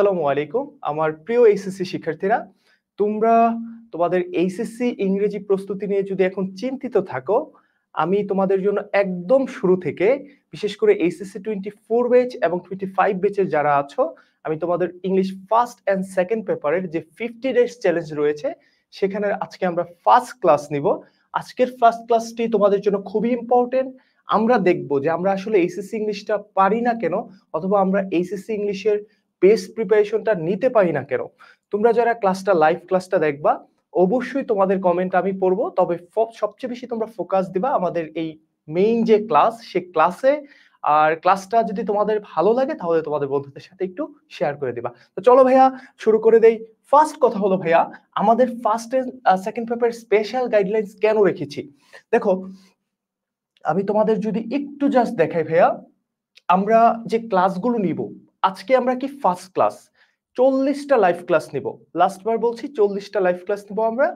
আসসালামু আলাইকুম আমার প্রিয় এইচএসসি শিক্ষার্থীরা, তোমরা তোমাদের এইচএসসি ইংরেজি প্রস্তুতি নিয়ে যদি এখন চিন্তিত থাকো, আমি তোমাদের জন্য একদম শুরু থেকে বিশেষ করে এইচএসসি 24 ব্যাচ এবং 25 ব্যাচের যারা আছো, আমি তোমাদের ইংলিশ ফার্স্ট এন্ড সেকেন্ড পেপারের যে 50 ডেজ চ্যালেঞ্জ রয়েছে সেখানে আজকে আমরা ফার্স্ট ক্লাস নিব। আজকের ফার্স্ট ক্লাসটি তোমাদের জন্য খুবই ইম্পর্টেন্ট। আমরা দেখব যে আমরা আসলে এইচএসসি ইংলিশটা পারি না কেন, অথবা আমরা এইচএসসি ইংলিশের বেস্ট প্রিপারেশনটা নিতে পারি না কেন। তোমরা যারা ক্লাসটা লাইভ ক্লাসটা দেখবা, অবশ্যই তোমাদের কমেন্ট আমি পড়বো, তবে সবচেয়ে বেশি তোমরা ফোকাস দিবা আমাদের এই মেইন যে ক্লাস সে ক্লাসে। আর ক্লাসটা যদি তোমাদের ভালো লাগে তাহলে তোমাদের বন্ধুদের সাথে একটু শেয়ার করে দিবা। তো চলো ভাইয়া শুরু করে দেই। ফার্স্ট কথা হলো ভাইয়া, আমাদের first and second paper special guidelines কেন রেখেছি। দেখো, আমি তোমাদের যদি একটু জাস্ট দেখাই ভাইয়া, আমরা যে ক্লাসগুলো নিব আজকে, আমরা কি ফার্স্ট ক্লাস 40টা লাইভ ক্লাস নিব। লাস্টবার বলছি 40টা লাইভ ক্লাস নিব আমরা।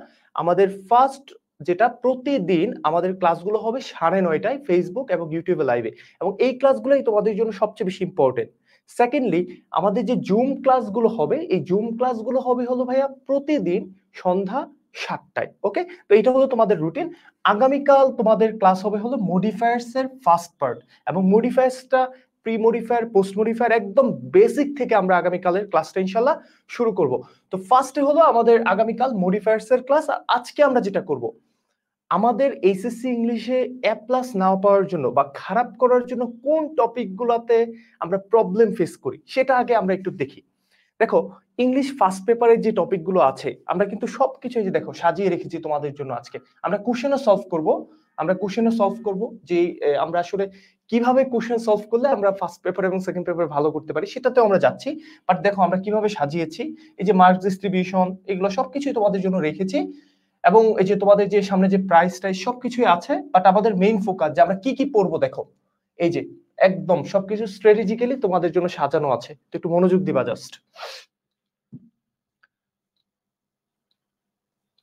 আমাদের ফার্স্ট যেটা প্রতিদিন আমাদের ক্লাসগুলো হবে 9:30টায় ফেসবুক এবং ইউটিউবে লাইভে, এবং এই ক্লাসগুলোই তোমাদের জন্য সবচেয়ে বেশি ইম্পর্টেন্ট। সেকেন্ডলি, আমাদের যে জুম ক্লাসগুলো হবে, এই জুম ক্লাসগুলো হবে হলো ভাইয়া প্রতিদিন সন্ধ্যা 7টায়। ওকে, তো এটা হলো তোমাদের রুটিন। আগামীকাল তোমাদের ক্লাস হবে হলো মডিফায়ার্স এর ফার্স্ট পার্ট, এবং মডিফায়ার্সটা প্রি মডিফায়ার পোস্ট মডিফায়ার একদম বেসিক থেকে আমরা আগামীকালের ক্লাসটা ইনশাল্লাহ শুরু করব। তো ফার্স্টে হলো আমাদের আগামীকাল মডিফায়ার্স এর ক্লাস। আর আজকে আমরা যেটা করব, আমাদের এইচএসসি ইংলিশে এ প্লাস নাও পাওয়ার জন্য বা খারাপ করার জন্য কোন টপিকগুলোতে আমরা প্রবলেম ফেস করি সেটা আগে আমরা একটু দেখি। দেখো, ইংলিশ ফার্স্ট পেপারের যে টপিকগুলো আছে আমরা কিন্তু সবকিছু যে দেখো সাজিয়ে রেখেছি তোমাদের জন্য। আজকে আমরা কোশ্চেনও সলভ করব যে আমরা আসলে কিভাবে কোশ্চেন সলভ করলে আমরা ফার্স্ট পেপার এবং সেকেন্ড পেপার ভালো করতে পারি সেটাতেও আমরা যাচ্ছি। বাট দেখো আমরা কিভাবে সাজিয়েছি, এই যে মার্কস ডিস্ট্রিবিউশন এগুলো সবকিছুই তোমাদের জন্য রেখেছি, এবং এই যে তোমাদের যে সামনে যে প্রাইস টাইস সবকিছুই আছে। বাট আমাদের মেইন ফোকাস যে আমরা কি কি পড়বো, দেখো এই যে একদম সবকিছু স্ট্র্যাটেজিক্যালি তোমাদের জন্য সাজানো আছে। তো একটু মনোযোগ দিবা জাস্ট।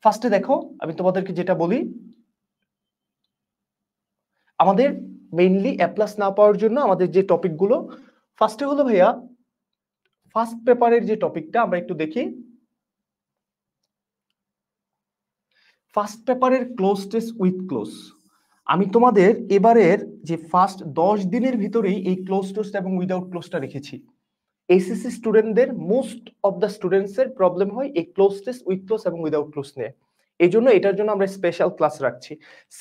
ফার্স্টে দেখো, আমি তোমাদেরকে যেটা বলি, আমাদের মেইনলি এ প্লাস না পাওয়ার জন্য আমাদের যে টপিকগুলো, ফার্স্টে হলো ভাইয়া ফার্স্ট পেপারের যে টপিকটা আমরা একটু দেখি। ফার্স্ট পেপারের ক্লোজ টেস্ট উইথ ক্লোজ। আমি তোমাদের এবারের যে ফার্স্ট 10 দিনের ভিতরেই এই ক্লোজ টেস্ট এবং উইদাউট ক্লোজটা রেখেছি। এসএসসি স্টুডেন্টদের মোস্ট অফ দ্য স্টুডেন্টস এর প্রবলেম হয় এই ক্লোজ টেস্ট উইথ ক্লোজ এবং উইদাউট ক্লোজ নিয়ে। এই জন্য এটার জন্য আমরা স্পেশাল ক্লাস রাখছি।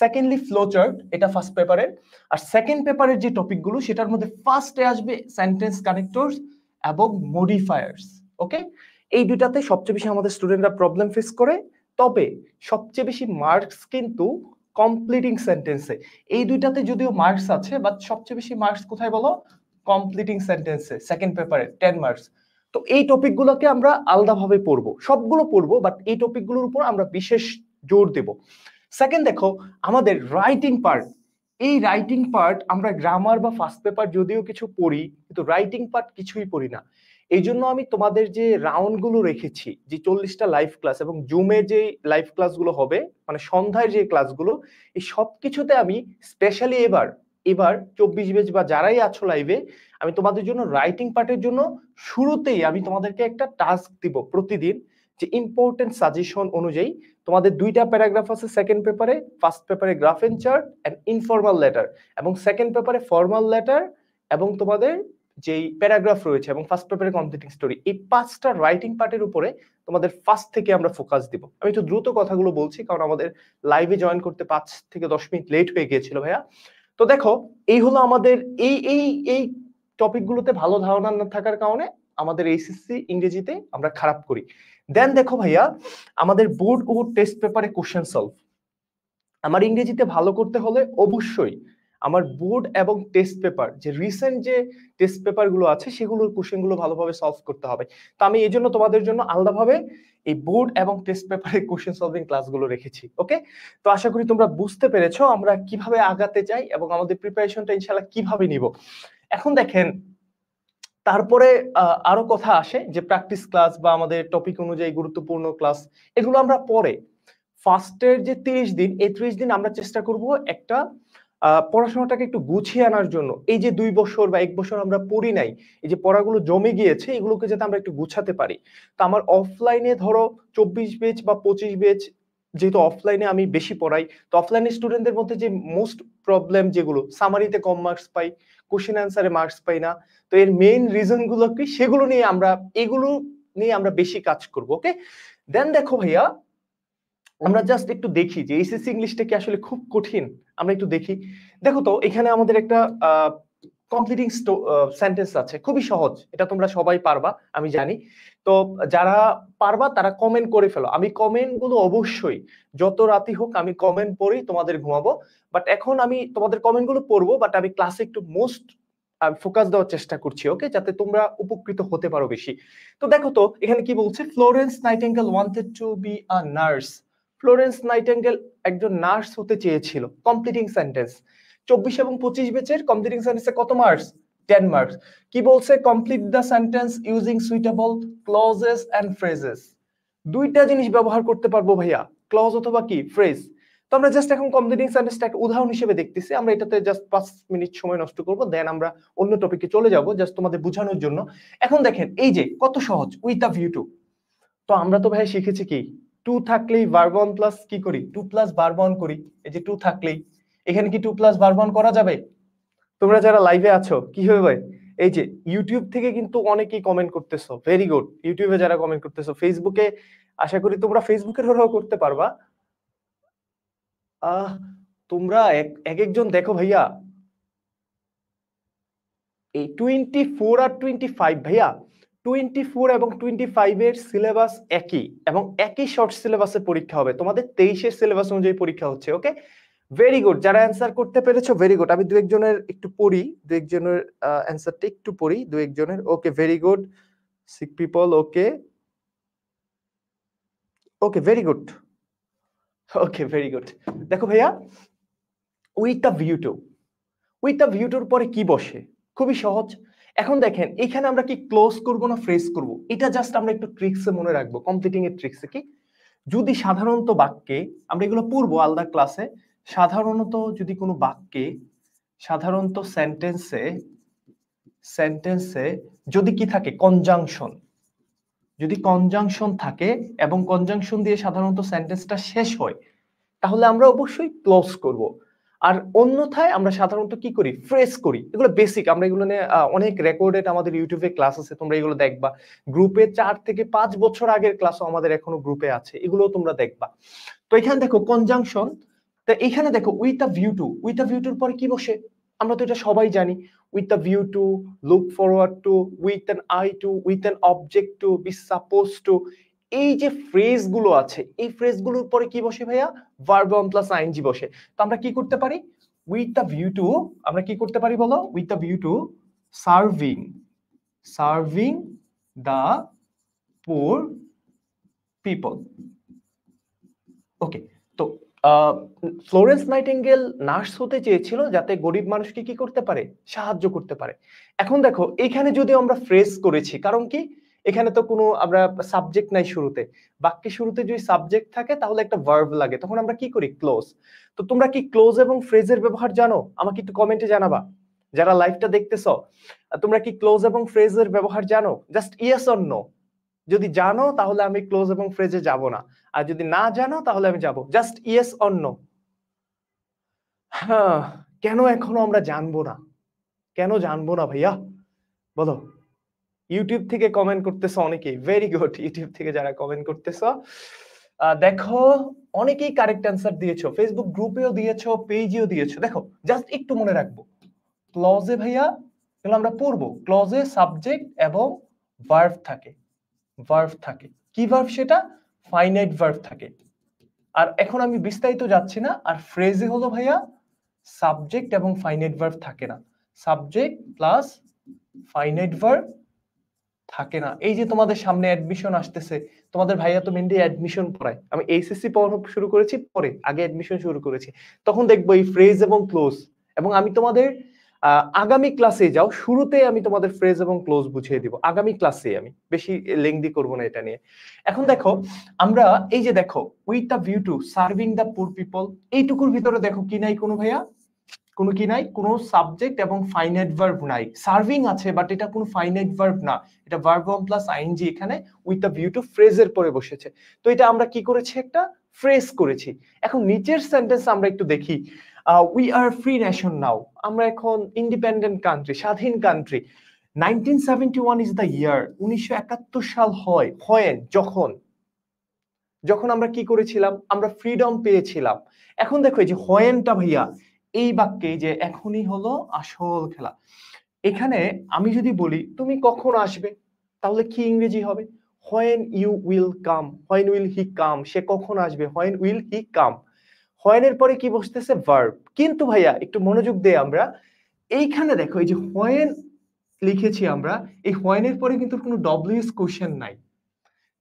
সেকেন্ডলি ফ্লো চার্ট, এটা ফার্স্ট পেপারের। আর সেকেন্ড পেপারের যে টপিকগুলো সেটার মধ্যে ফার্স্টে আসবে সেন্টেন্স কানেক্টরস এবং মডিফায়ার্স। ওকে, এই দুইটাতে সবচেয়ে বেশি আমাদের স্টুডেন্টরা প্রবলেম ফেস করে। তবে সবচেয়ে বেশি মার্কস কিন্তু কমপ্লিটিং সেন্টেন্সে। এই দুইটাতে যদিও মার্কস আছে, বাট সবচেয়ে বেশি মার্কস কোথায় বলো? কমপ্লিটিং সেন্টেন্সে সেকেন্ড পেপারে 10 মার্কস। তো এই টপিকগুলোকে আমরা আলাদাভাবে পড়বো, সবগুলো পড়বো, বাট এই টপিকগুলোর উপর আমরা বিশেষ জোর দেব। সেকেন্ড দেখো, আমাদের রাইটিং পার্ট, এই রাইটিং পার্ট আমরা গ্রামার বা ফার্স্ট পেপার যদিও কিছু পড়ি, কিন্তু রাইটিং পার্ট কিছুই পড়ি না। এই জন্য আমি তোমাদের যে রাউন্ডগুলো রেখেছি, যে 40টা লাইভ ক্লাস এবং জুমে যে লাইভ ক্লাসগুলো হবে, মানে সন্ধ্যায় যে ক্লাসগুলো, এই সবকিছুতে আমি স্পেশালি এবার 24 বেজ বা যারাই আছো লাইভে, আমি তোমাদের জন্য রাইটিং পার্টের জন্য শুরুতেই আমি তোমাদেরকে একটা টাস্ক দিব প্রতিদিন, যে ইম্পর্টেন্ট সাজেশন অনুযায়ী তোমাদের 2টা প্যারাগ্রাফ আছে সেকেন্ড পেপারে। ফার্স্ট পেপারে graph and chart and informal letter, এবং সেকেন্ড পেপারে ফর্মাল লেটার এবং তোমাদের যেই প্যারাগ্রাফ রয়েছে, এবং ফার্স্ট পেপারে কমপ্লিটিং স্টোরি। এই 5টা রাইটিং পার্টের উপরে তোমাদের ফার্স্ট থেকে আমরা ফোকাস দিব। আমি একটু দ্রুত কথাগুলো বলছি কারণ আমাদের লাইভে জয়েন করতে 5 থেকে 10 মিনিট লেট হয়ে গিয়েছিল ভাইয়া। তো দেখো, এই হলো আমাদের এই এই এই টপিকগুলোতে ভালো ধারণা না থাকার কারণে আমাদের এইচএসসি ইংরেজিতে আমরা খারাপ করি। দেন দেখো ভাইয়া, আমাদের বোর্ড ও টেস্ট পেপারে কোশ্চেন সলভ। আমার ইংরেজিতে ভালো করতে হলে অবশ্যই আমার বোর্ড এবং টেস্ট পেপার, যে রিসেন্ট যে টেস্ট পেপার গুলো আছে সেগুলোর কোশ্চেন গুলো ভালোভাবে সলভ করতে হবে। তো আমি এই জন্য তোমাদের জন্য আলাদাভাবে এই বোর্ড এবং টেস্ট পেপারের কোশ্চেন সলভিং ক্লাসগুলো রেখেছি। ওকে, তো আশা করি তোমরা বুঝতে পেরেছো আমরা কিভাবে আগাতে চাই এবং আমাদের প্রিপারেশনটা ইনশাআল্লাহ কিভাবে নিব। এখন দেখেন, তারপরে আরো কথা আসে যে প্র্যাকটিস ক্লাস বা আমাদের টপিক অনুযায়ী গুরুত্বপূর্ণ ক্লাস, এগুলো আমরা পরে ফার্স্টের যে 30 দিন, এই 30 দিন আমরা চেষ্টা করব একটা পড়াশোনাটাকে একটু গুছিয়ে আনার জন্য এই যে ২ বছর বা ১ বছর আমরা পড়ি নাই, এই যে পড়াগুলো জমে গিয়েছে এগুলোকে যাতে আমরা একটু গুছাতে পারি। তো আমার অফলাইনে ধরো ২৪ বেচ বা ২৫ বেচ, যেহেতু অফলাইনে আমি বেশি পড়াই, তো অফলাইনে স্টুডেন্টদের মধ্যে যে মোস্ট প্রবলেম যেগুলো, সামারিতে কম মার্কস পাই, কোয়েশ্চেন অ্যান্সারে মার্কস পাই না। তো এর মেইন রিজন গুলো কি সেগুলো নিয়ে এগুলো নিয়ে আমরা বেশি কাজ করব। ওকে? দেন দেখো ভাইয়া, আমরা জাস্ট একটু দেখি যে এইচএসসি ইংলিশটা কি আসলে খুব কঠিন? আমরা একটু দেখি। দেখো তো এখানে আমাদের একটা কমপ্লিটিং সেন্টেন্স আছে। খুবই সহজ। এটা তোমরা সবাই পারবা, আমি জানি। তো যারা পারবা তারা কমেন্ট করে ফেলো। আমি কমেন্ট গুলো অবশ্যই যত রাতই হোক আমি কমেন্ট পড়েই তোমাদের ঘুমাবো। বাট এখন আমি তোমাদের কমেন্ট গুলো পড়বো, বাট আমি ক্লাসে একটু মোস্ট ফোকাস দেওয়ার চেষ্টা করছি, ওকে? যাতে তোমরা উপকৃত হতে পারো বেশি। তো দেখো তো এখানে কি বলছে, Florence nightingale wanted to be a nurse. Florence nightingale একজন নার্স হতে চেয়েছিল। Completing sentence. ২৪ এবং ২৫ ব্যাচের কমপ্লিটিং সেন্টেন্সে কত মার্কস? 10 মার্কস। কি বলছে? Complete the sentence using suitable clauses and phrases. দুইটা জিনিস ব্যবহার করতে পারবো ভাইয়া, ক্লজ অথবা কি ফ্রেজ। তো আমরা জাস্ট এখন কমপ্লিটিং সেন্টেন্সটা একটা উদাহরণ হিসেবে দেখতেছি। আমরা এটাতে জাস্ট ৫ মিনিট সময় নষ্ট করব, দেন আমরা অন্য টপিকে চলে যাব জাস্ট তোমাদের বোঝানোর জন্য। এখন দেখেন এই যে কত সহজ, উইথ আ ভিউ টু। তো আমরা তো ভাই শিখেছি কি, টু থাকলেই ভার্ব অন প্লাস কি করি, টু প্লাস ভার্ব অন করি। এই যে টু থাকলেই এখানে কি টু প্লাস ভার্ব অন করা যাবে? তোমরা যারা লাইভে আছো কি হবে? এই যে ইউটিউব থেকে কিন্তু অনেকেই কমেন্ট করতেছো, ভেরি গুড। ইউটিউবে যারা কমেন্ট করতেছো, ফেসবুকে আশা করি তোমরা ফেসবুকের হলেও করতে পারবা। আহ তোমরা এক একজন দেখো ভাইয়া, এই 24 আর 25 ভাইয়া, 24 এবং 25 এর সিলেবাস একই এবং একই শর্ট সিলেবাসে পরীক্ষা হবে। তোমাদের 23 এর সিলেবাস অনুযায়ী পরীক্ষা হচ্ছে, ওকে? Very good. যারা অ্যান্সার করতে পেরেছো ভেরি গুড। আমি দু একজনের একটু পড়ি, দু একজনের অ্যান্সারটা একটু পড়ি, দু একজনের। Okay, very good. Sick people, okay okay, very good. Okay, very good. দেখো ভাইয়া, with the view to, with the view টুর পরে কি বসে? খুবই সহজ। এখন দেখেন এখানে আমরা কি ক্লোজ করব না ফ্রেজ করব, এটা জাস্ট আমরা একটু ট্রিক্সে মনে রাখবো। কমপ্লিটিং এর ট্রিক্সে কি, যদি সাধারণত বাক্যে, আমরা এগুলো পড়বো আলাদা ক্লাসে, সাধারণত যদি কোনো বাক্যে, সাধারণত সেন্টেন্সে, সেন্টেন্সে যদি কি থাকে, কনজাংশন, যদি কনজাংশন থাকে এবং কনজাংশন দিয়ে সাধারণত সেন্টেন্সটা শেষ হয়, তাহলে আমরা অবশ্যই ক্লোজ করব। আর অন্যথায় আমরা সাধারণত কি করি, ফ্রেজ করি। এগুলো বেসিক, আমরা এগুলো নিয়ে অনেক রেকর্ডেড আমাদের ইউটিউবে ক্লাস আছে, তোমরা এগুলো দেখবা। গ্রুপে 4 থেকে 5 বছর আগের ক্লাসও আমাদের এখনো গ্রুপে আছে, এগুলো তোমরা দেখবা। তো এখানে দেখো কনজাংশন, তো এখানে দেখো with a view to, with a view টুর পরে কি বসে? আমরা তো এটা সবাই জানি, with a view to, look forward to, with an eye to, with an object to, be suppose to. এই যে ফ্রেজ গুলো আছে, এই ফ্রেজ গুলোর পরে কি বসে ভাইয়া? ভার্ব অন প্লাস আইএনজি বসে। তো আমরা কি করতে পারি? উইথ দ্য ভিউ টু, আমরা কি করতে পারি বলো? With the view to serving, serving the poor people. Okay. তো ফ্লোরেন্স নাইটিঙ্গেল নার্স হতে চেয়েছিল যাতে গরিব মানুষকে কি করতে পারে, সাহায্য করতে পারে। এখন দেখো এখানে যদি আমরা ফ্রেজ করেছি, কারণ কি এখানে তো কোনো আমরা সাবজেক্ট নাই শুরুতে। বাক্যের শুরুতে যদি সাবজেক্ট থাকে তাহলে একটা ভার্ব লাগে, তখন আমরা কি করি, ক্লোজ। তো তোমরা কি ক্লোজ এবং ফ্রেজের ব্যবহার জানো? আমাকে একটু কমেন্টে জানাবা। যারা লাইভটা দেখতেছো, তোমরা কি ক্লোজ এবং ফ্রেজের ব্যবহার জানো? Just yes or no. যদি জানো তাহলে আমি ক্লোজ এবং ফ্রেজে যাব না, আর যদি না জানো তাহলে আমি যাব। Just yes or no. হ্যাঁ, কেন এখনো আমরা জানবো না? কেন জানবো না ভাইয়া বলো? ইউটিউব থেকে কমেন্ট করতেছো অনেকেই, ভেরি গুড। ইউটিউব থেকে যারা কমেন্ট করতেছো, দেখো অনেকেই কারেক্ট অ্যান্সার দিয়েছো, ফেসবুক গ্রুপেও দিয়েছো, পেজেও দিয়েছো। দেখো জাস্ট একটু মনে রাখবো, ক্লজে ভাইয়া এগুলো আমরা পড়বো, ক্লজে সাবজেক্ট এবং ভার্ব থাকে, ভার্ব থাকে। কি ভার্ব সেটা? ফাইনাইট ভার্ব থাকে। আর এখন আমি বিস্তারিত যাচ্ছি না। আর ফ্রেজে হলো ভাইয়া সাবজেক্ট এবং ফাইনাইট ভার্ব থাকে না, সাবজেক্ট প্লাস ফাইনাইট ভার্ব থাকে না। এই যে তোমাদের সামনে অ্যাডমিশন আসতেছে, তোমাদের ভাইয়া তো মেনলি অ্যাডমিশন পড়ায়। আমি এইচএসসি পড়ানো শুরু করেছি পরে, আগে অ্যাডমিশন শুরু করেছি। তখন দেখবো এই ফ্রেজ এবং ক্লোজ, এবং আমি তোমাদের আগামী ক্লাসে যাও, শুরুতে আমি তোমাদের ফ্রেজ এবং ক্লোজ বুঝিয়ে দিব আগামী ক্লাসে, আমি বেশি লেংদি করব না এটা নিয়ে। এখন দেখো আমরা এই যে দেখো with the view to serving the poor people, এইটুকুর ভিতরে দেখো কি নাই কোনো ভাইয়া? কোনো কি নাই, কোনো সাবজেক্ট এবং ফাইনাইট ভার্ব নাই। সার্ভিং আছে বাট এটা কোনো ফাইনাইট ভার্ব না, এটা ভার্ব ফর্ম প্লাস আইএনজি এখানে উইথ দ্য ভিউ টু ফ্রেজের পরে বসেছে। তো এটা আমরা কি করেছি, একটা ফ্রেজ করেছি। এখন নিচের সেন্টেন্স আমরা একটু দেখি। উই আর ফ্রি নেশন নাও, আমরা এখন ইন্ডিপেন্ডেন্ট কান্ট্রি, স্বাধীন কান্ট্রি। 1971 ইজ দ্য ইয়ার, 1971 সাল হয়, যখন যখন আমরা কি করেছিলাম, আমরা ফ্রিডম পেয়েছিলাম। এখন দেখো এই যে হোয়েনটা ভাইয়া, এই বাক্যে যে এখনই হলো আসল খেলা। এখানে আমি যদি বলি তুমি কখন আসবে, তাহলে কি ইংরেজি হবে? When you will come, when will he come, সে কখন আসবে, হোয়েন উইল হি কাম। হোয়েনের পরে কি বসতেছে, ভার্ব। কিন্তু ভাইয়া একটু মনোযোগ দেই আমরা, এইখানে দেখো এই যে হোয়েন লিখেছি আমরা, এই হোয়েনের পরে কিন্তু কোনো ডব্লিউএস কোশ্চেন নাই।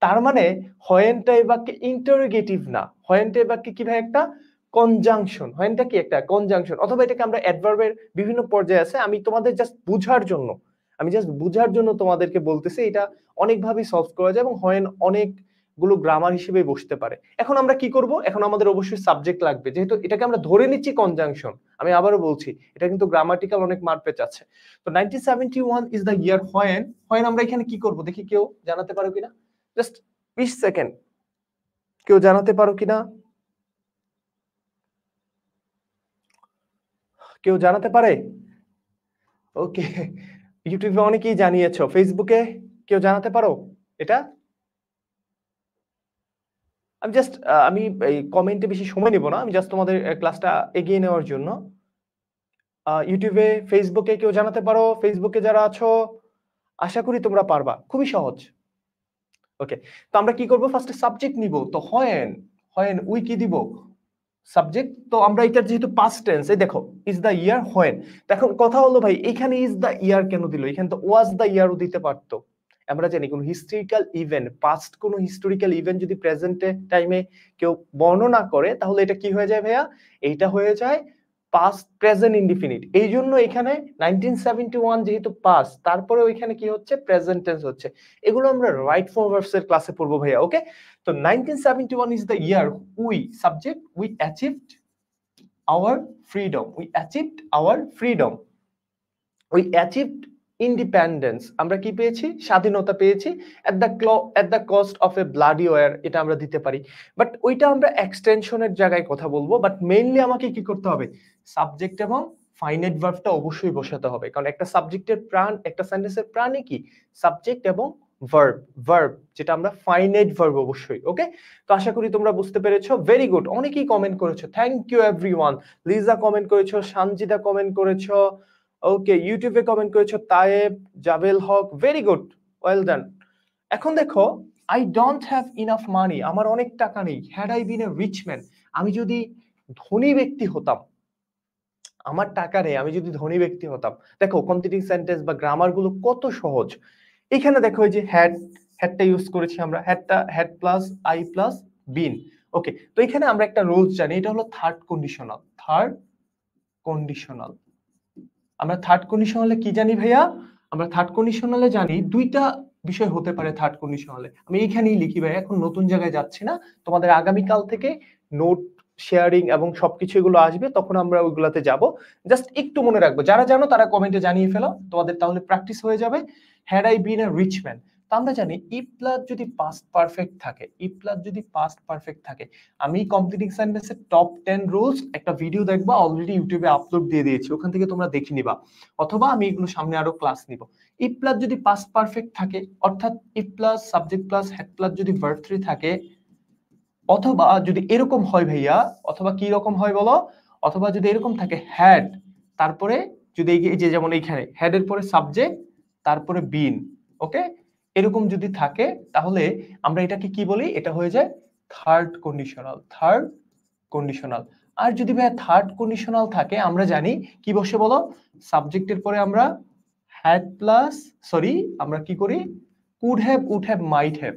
তার মানে হোয়েনটা এই বাক্যে ইন্টারোগেটিভ না, হোয়েনটা এই বাক্যে কি ভাই একটা কনজাংশন। হোয়েনটা কি একটা কনজাংশন, অথবা এটাকে আমরা অ্যাডভার্বের বিভিন্ন পর্যায়ে আছে। আমি তোমাদের জাস্ট বুঝার জন্য তোমাদেরকে বলতেছি, এটা অনেকভাবেই সলভ করা যায় এবং হোয়েন অনেকগুলো গ্রামার হিসেবে বসতে পারে। এখন আমরা কি করব, এখন আমাদের অবশ্যই সাবজেক্ট লাগবে, যেহেতু এটাকে আমরা ধরে নিচ্ছি কনজাংশন। আমি আবারও বলছি, এটা কিন্তু গ্রামাটিক্যাল অনেক মারপ্যাচ আছে। তো 1971 is the year when, when আমরা এখানে কি করব দেখি, কেউ জানাতে পারো কিনা? জাস্ট 20 সেকেন্ড, কেউ জানাতে পারো কিনা? কেউ জানাতে পারে? ওকে, ইউটিউবে অনেকেই জানিয়েছো, ফেসবুকে কেউ জানাতে পারো এটা? আমি জাস্ট আমি এই কমেন্টে বেশি সময় নিব না, আমি জাস্ট তোমাদের ক্লাসটা এগিয়ে নেওয়ার জন্য। ইউটিউবে, ফেসবুকে কেউ জানাতে পারো? ফেসবুকে যারা আছো, আশা করি তোমরা পারবা, খুবই সহজ। ওকে, তো আমরা কি করব, ফার্স্টে সাবজেক্ট নিব। তো হোয়েন, উই কি দিব, সাবজেক্ট। তো আমরা এটার যেহেতু পাস্ট টেন্স, এই দেখো ইজ দ্য ইয়ার হোয়েন। এখন কথা হলো ভাই, এখানে ইজ দ্য ইয়ার কেন দিল, এখানে তো ওয়াজ দ্য ইয়ারও দিতে পারতো। আমরা জানি কোন হিস্ট্রিক্যাল ইভেন্ট, পাস্ট কোন হিস্টোরিক্যাল ইভেন্ট যদি প্রেজেন্ট টাইমে কেউ বর্ণনা করে, তাহলে এটা কি হয়ে যায় ভাইয়া, এইটা হয়ে যায় পাস্ট প্রেজেন্ট ইনডিফিনিট। এই জন্য এখানে 1971 যেহেতু পাস্ট, তারপরে ওইখানে কি হচ্ছে, প্রেজেন্ট টেন্স হচ্ছে। এগুলো আমরা রাইট ফর্ম ভার্বস এর ক্লাসে পড়বো ভাইয়া। ওকে, তো 1971 is the year we, subject, we achieved our freedom, we achieved our freedom, we achieved independence, আমরা কি পেয়েছি, স্বাধীনতা পেয়েছি, at the cost of a bloody war, এটা আমরা দিতে পারি। বাট ওইটা আমরা এক্সটেনশনের জায়গায় কথা বলবো, বাট মেইনলি আমাকে কি করতে হবে, সাবজেক্ট এবং ফাইনাইট ভার্বটা অবশ্যই বসাতে হবে, কারণ একটা সাবজেক্টের প্রাণ, একটা সেন্টেন্সের প্রাণই কি, সাবজেক্ট এবং ভার্ব, যেটা আমরা ফাইনাইট ভার্ব অবশ্যই। ওকে, তো আশা করি তোমরা বুঝতে পেরেছো। ভেরি গুড, অনেকেই কমেন্ট করেছো, thank you everyone. Liza comment করেছো, সানজিদা কমেন্ট করেছো, ওকে, ইউটিউবে কমেন্ট করেছো Tayeb, Jabel Haque, very good, well done. এখন দেখো, I don't have enough money, আমার অনেক টাকা নেই। Had I been a rich man, আমি যদি ধনী ব্যক্তি হতাম, আমার টাকা নেই, আমি যদি ধনী ব্যক্তি হতাম। দেখো কমপ্লিটিং সেন্টেন্স বা গ্রামার গুলো কত সহজ। এখানে দেখো এই যে হ্যাডটা ইউজ করেছি আমরা, had plus I plus been. Okay, তো এখানে আমরা একটা রুলস জানি, এটা হলো থার্ড কন্ডিশনাল। আমরা থার্ড কন্ডিশনালে কি জানি ভাইয়া, আমরা থার্ড কন্ডিশনালে জানি দুইটা বিষয় হতে পারে থার্ড কন্ডিশনালে। আমি এইখানেই লিখি ভাই, এখন নতুন জায়গায় যাচ্ছি না, তোমাদের আগামীকাল থেকে নোট শেয়ারিং এবং সবকিছু এগুলো আসবে, তখন আমরা ওইগুলাতে যাব। জাস্ট একটু মনে রাখবো, যারা জানো তারা কমেন্টে জানিয়ে ফেলো, তোমাদের তাহলে প্র্যাকটিস হয়ে যাবে। Had I been a rich man, তা আমরা জানি ইফ প্লাস যদি পাস্ট পারফেক্ট থাকে, আমি কমপ্লিটিং সেন্টেন্সের টপ 10 রুলস একটা ভিডিও দেখবা, অলরেডি ইউটিউবে আপলোড দিয়ে দিয়েছি, ওখান থেকে তোমরা দেখে নিবা, অথবা আমি এগুলো সামনে আরো ক্লাস নিব। ইফ প্লাস যদি পাস্ট পারফেক্ট থাকে, অর্থাৎ if plus subject plus had plus যদি ভার্ব 3 থাকে, অথবা যদি এরকম হয় ভাইয়া, অথবা কি রকম হয় বলো, অথবা যদি এরকম থাকে হ্যাড, তারপরে যদি এই যে যেমন এইখানে হ্যাড এর পরে সাবজেক্ট, তারপরে বিন, ওকে, এরকম যদি থাকে, তাহলে আমরা এটাকে কি বলি, এটা হয়ে যায় থার্ড কন্ডিশনাল। আর যদি ভাইয়া থার্ড কন্ডিশনাল থাকে, আমরা জানি কি বসে বলো, সাবজেক্টের পরে আমরা হ্যাড প্লাস, সরি আমরা কি করি, could have, would have, might have,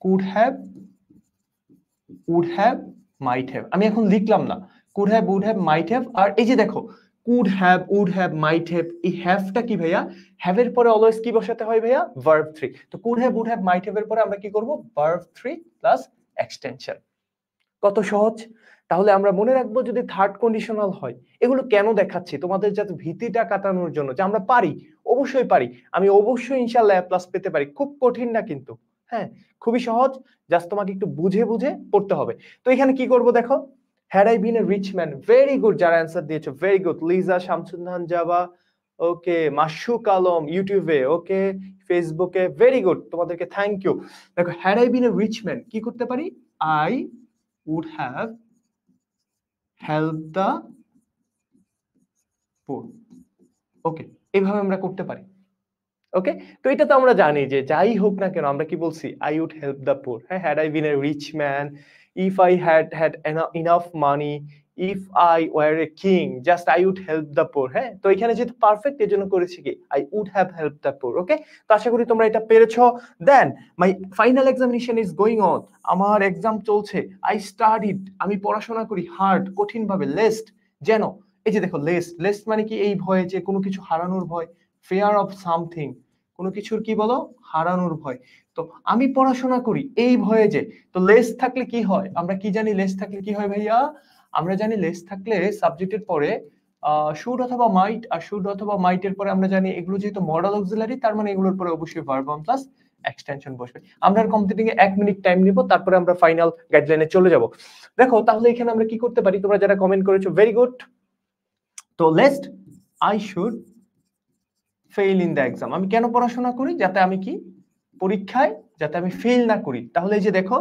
could have, would have, might have, আমি এখন লিখলাম না, could have, would have, might have. আর এই যে দেখো could have, would have, might have, এই হ্যাভটা কি ভাইয়া, হ্যাভ এর পরে অলওয়েজ কি বসাতে হয় ভাইয়া, ভার্ব 3। তো could have, would have, might have এর পরে আমরা কি করব, ভার্ব 3 প্লাস এক্সটেনশন। কত সহজ। তাহলে আমরা মনে রাখবো যদি থার্ড কন্ডিশনাল হয়, এগুলো কেন দেখাচ্ছি তোমাদের যাতে ভীতিটা কাটানোর জন্য যে আমরা পারি, অবশ্যই পারি, আমি অবশ্যই ইনশাআল্লাহ এ প্লাস পেতে পারি। খুব কঠিন না কিন্তু, হ্যাঁ খুবই সহজ, জাস্ট তোমাকে একটু বুঝে বুঝে পড়তে হবে। তো এখানে কি করব দেখো, had I been a rich man, very good যারা অ্যান্সার দিয়েছো, very good. Liza, Shamsunnahar Jaba, okay, Masuk Alam ইউটিউবে, ওকে, ফেসবুকে, ভেরি গুড, তোমাদেরকে থ্যাংক ইউ। দেখো had I been a rich man কি করতে পারি, I would have helped the poor, ওকে, এইভাবে আমরা করতে পারি। ওকে, তো এটা তো আমরা জানি যে যাই হোক না কেন আমরা কি বলছি, I would help the poor, হ্যাঁ, had I been a rich man, if I had had enough money, if I were a king, just I would help the poor. হ্যাঁ, তো এখানে যেহেতু পারফেক্ট এর জন্য করেছি কি I would have help the poor. Okay, তো আশা করি তোমরা এটা পেরেছো। Then my final examination is going on, আমার এক্সাম চলছে। আই স্টাডিড, আমি পড়াশোনা করি, হার্ড, কঠিন ভাবে, লেস্ট, যেন, এই যে দেখো লেস্ট, লেস্ট মানে কি, এই ভয়, যে কোনো কিছু হারানোর ভয়, ফিয়ার অফ সামথিং, কোনো কিছুর কি বলো, হারানোর ভয়। তো আমি পড়াশোনা করি এই ভয়ে যে, তো লেস থাকলে কি হয়, আমরা কি জানি লেস থাকলে কি হয় ভাইয়া, আমরা জানি লেস থাকলে সাবজেক্টের পরে শুড অথবা মাইট, আর শুড অথবা মাইটের পরে আমরা জানি এগুলো যেহেতু মডাল অক্সিলারি, তার মানে এগুলোর পরে অবশ্যই ভার্ব অন প্লাস এক্সটেনশন বসবে। আমরা কমপ্লিটিং এ 1 মিনিট টাইম নিব, তারপরে আমরা ফাইনাল গাইডলাইনে চলে যাব। দেখো তাহলে এখানে আমরা কি করতে পারি, তোমরা যারা কমেন্ট করেছো ভেরি গুড। তো lest I should fail in the exam, আমি কেন পড়াশোনা করি, যাতে আমি কি, পরীক্ষায় যাতে আমি ফেল না করি। তাহলে এই যে দেখো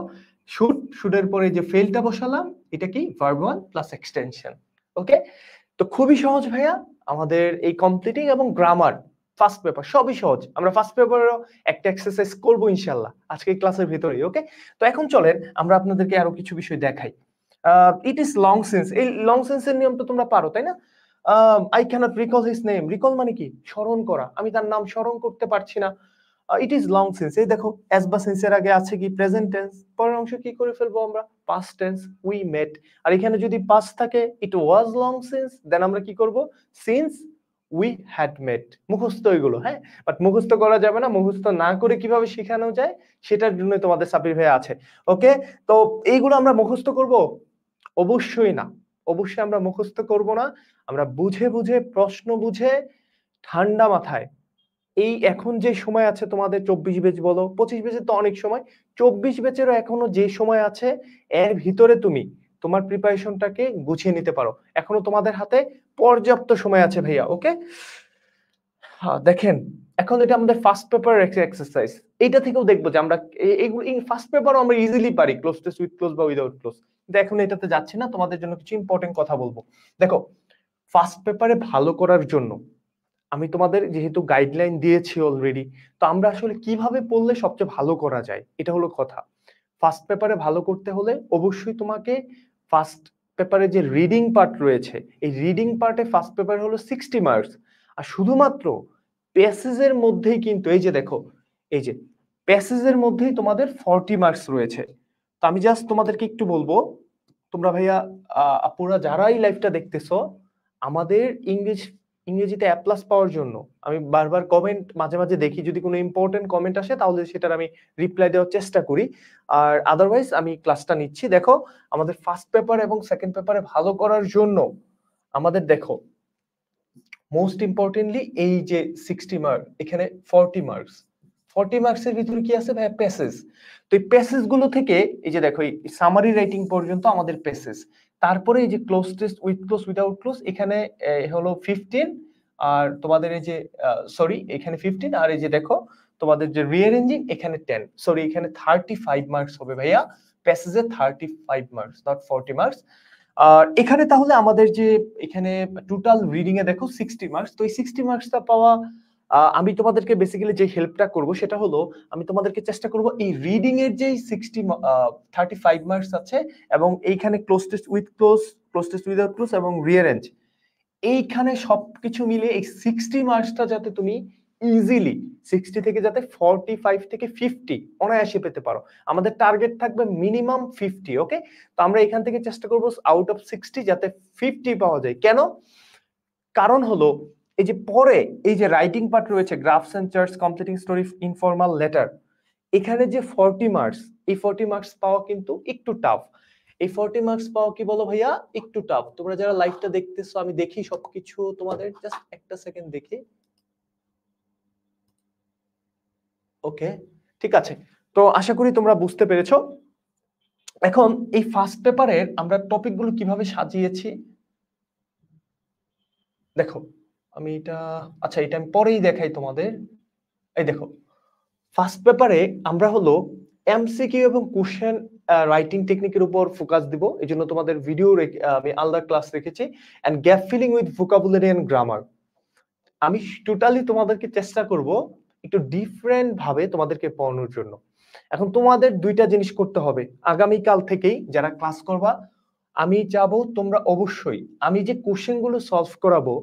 শুড, শুডের পরে যে ফেলটা বসালাম, এটা কি ভার্ব ওয়ান প্লাস এক্সটেনশন। ওকে, তো খুবই সহজ ভাইয়া, আমাদের এই কমপ্লিটিং এবং গ্রামার ফার্স্ট পেপার সবই সহজ। আমরা ফার্স্ট পেপারেও একটা এক্সারসাইজ করব ইনশাআল্লাহ আজকে ক্লাসের ভিতরেই। ওকে, তো এখন চলেন আমরা আপনাদেরকে আরো কিছু বিষয় দেখাই। ইট ইজ লং সিন্স, এই লং সিন্সের নিয়ম তো তোমরা পারো তাই না। I cannot recall his name, recall মানে কি, স্মরণ করা, আমি তার নাম স্মরণ করতে পারছি না। ইট ইজ লং সিন্স, এই দেখো এস বা সিন্সের আগে আছে কি প্রেজেন্ট টেন্স, পরের অংশ কি করে ফেলবো আমরা, পাস্ট টেন্স, উই মেট। আর এখানে যদি পাস্ট থাকে ইট ওয়াজ লং সিন্স, দেন আমরা কি করব, সিন্স উই হ্যাড মেট। মুখস্থ এগুলো, হ্যাঁ, বাট মুখস্থ করা যাবে না, মুখস্থ না করে কিভাবে শেখানো যায় সেটার জন্য তোমাদের সাবির ভাই আছে। ওকে, তো এইগুলো আমরা মুখস্থ করব, অবশ্যই না, অবশ্যই আমরা মুখস্থ করব না, আমরা বুঝে বুঝে, প্রশ্ন বুঝে, ঠান্ডা মাথায়, এই এখন যে সময় আছে তোমাদের 24 বেজ বলো, 25 বেজে তো অনেক সময়, 24 বেজেরও এখনো যে সময় আছে, এর ভিতরে তুমি তোমার প্রিপারেশনটাকে গুছিয়ে নিতে পারো, এখনো তোমাদের হাতে পর্যাপ্ত সময় আছে ভাইয়া। ওকে, হ্যাঁ দেখেন, এখন এটা আমাদের ফার্স্ট পেপার এক্সারসাইজ, এইটা থেকেও দেখবো যে আমরা এইগুলো, এই ফার্স্ট পেপারও আমরা ইজিলি পারি, ক্লোজ টেস্ট উইথ ক্লোজ বা উইদাউট ক্লোজ, কিন্তু এখন এটাতে যাচ্ছি না, তোমাদের জন্য কিছু ইম্পর্টেন্ট কথা বলবো। দেখো ফার্স্ট পেপারে ভালো করার জন্য আমি তোমাদের যেহেতু গাইডলাইন দিয়েছি অলরেডি, তো আমরা আসলে কিভাবে পড়লে সবচেয়ে ভালো করা যায় এটা হলো কথা। ফার্স্ট পেপারে ভালো করতে হলে অবশ্যই তোমাকে ফার্স্ট পেপারে যে রিডিং পার্ট রয়েছে, এই রিডিং পার্টে ফার্স্ট পেপার হলো 60 মার্কস, আর শুধুমাত্র প্যাসেজের মধ্যেই কিন্তু, এই যে দেখো, এই যে প্যাসেজের মধ্যেই তোমাদের 40 মার্কস রয়েছে। তো আমি জাস্ট তোমাদেরকে একটু বলবো, তোমরা ভাইয়া আপুরা যারাই লাইভটা দেখতেছো, আমাদের ইংরেজিতে এ প্লাস পাওয়ার জন্য আমি বারবার কমেন্ট মাঝে মাঝে দেখি, যদি কোনো ইম্পর্টেন্ট কমেন্ট আসে তাহলে সেটার আমি রিপ্লাই দেওয়ার চেষ্টা করি, আর আদারওয়াইজ আমি ক্লাসটা নিচ্ছি। দেখো আমাদের ফার্স্ট পেপার এবং সেকেন্ড পেপারে ভালো করার জন্য আমাদের দেখো মোস্ট ইম্পর্টেন্টলি এই যে 60 মার্ক, এখানে 40 মার্কস, 40 মার্কসের ভিতরে কি আছে ভাই, প্যাসেজ। তো এই প্যাসেজ গুলো থেকে এই যে দেখো এই সামারি রাইটিং পর্যন্ত আমাদের প্যাসেজ, তারপরে এই যে cloze test with close without close, এখানে হলো 15, আর তোমাদের এই যে সরি এখানে 15, আর এই যে দেখো তোমাদের যে রিঅ্যারেঞ্জিং এখানে 10, সরি এখানে 35 মার্কস হবে ভাইয়া, প্যাসেজে 35 মার্কস, নট 40 মার্কস। আর এখানে তাহলে আমাদের যে এখানে টোটাল রিডিং এ দেখো 60 মার্কস, তো এই 60 মার্কসটা পাওয়া, আমি তোমাদেরকে বেসিক্যালি যে হেল্পটা করব সেটা হলো, আমি তোমাদেরকে চেষ্টা করব এই রিডিং এর যে 35 মার্কস আছে, এবং এইখানে cloze test with close, cloze test without close এবং রিঅ্যারেঞ্জ, এইখানে সবকিছু মিলে এই 60 মার্কসটা যাতে তুমি ইজিলি 60 থেকে যাতে 45 থেকে 50 অনায়াসে পেতে পারো, আমাদের টার্গেট থাকবে মিনিমাম 50। ওকে, তো আমরা এখান থেকে চেষ্টা করব আউট অফ 60 যাতে 50 পাওয়া যায়। কেন, কারণ হলো এই যে পরে এই যে রাইটিং পার্ট রয়েছে, graphs and charts, completing story, informal letter, এখানে যে 40 মার্কস, এই 40 মার্কস পাওয়া কিন্তু একটু টাফ। এই 40 মার্কস পাওয়া কি বলো ভাইয়া একটু টাফ। তোমরা যারা লাইভটা দেখতেছো আমি দেখি সবকিছু তোমাদের, জাস্ট একটা সেকেন্ড দেখি। ওকে, ঠিক আছে। তো আশা করি তোমরা বুঝতে পেরেছো। এখন এই ফার্স্ট পেপারের আমরা টপিকগুলো কিভাবে সাজিয়েছি দেখো। আমি এটা, আচ্ছা এটা আমি পরেই দেখাই তোমাদের। এই দেখো, ফার্স্ট পেপারে আমরা হলো এমসিকিউ এবং কোশ্চেন রাইটিং টেকনিকের উপর ফোকাস দিব। এই জন্য তোমাদের ভিডিও আমি আলাদা ক্লাস রেখেছি। And gap filling with vocabulary and grammar. আমি টোটালি তোমাদেরকে চেষ্টা করব একটু ডিফারেন্ট ভাবে তোমাদেরকে পড়ানোর জন্য। এখন তোমাদের দুইটা জিনিস করতে হবে। আগামীকাল থেকেই যারা ক্লাস করবা, আমি চাবো তোমরা অবশ্যই আমি যে কোশ্চেন গুলো সলভ করাবো,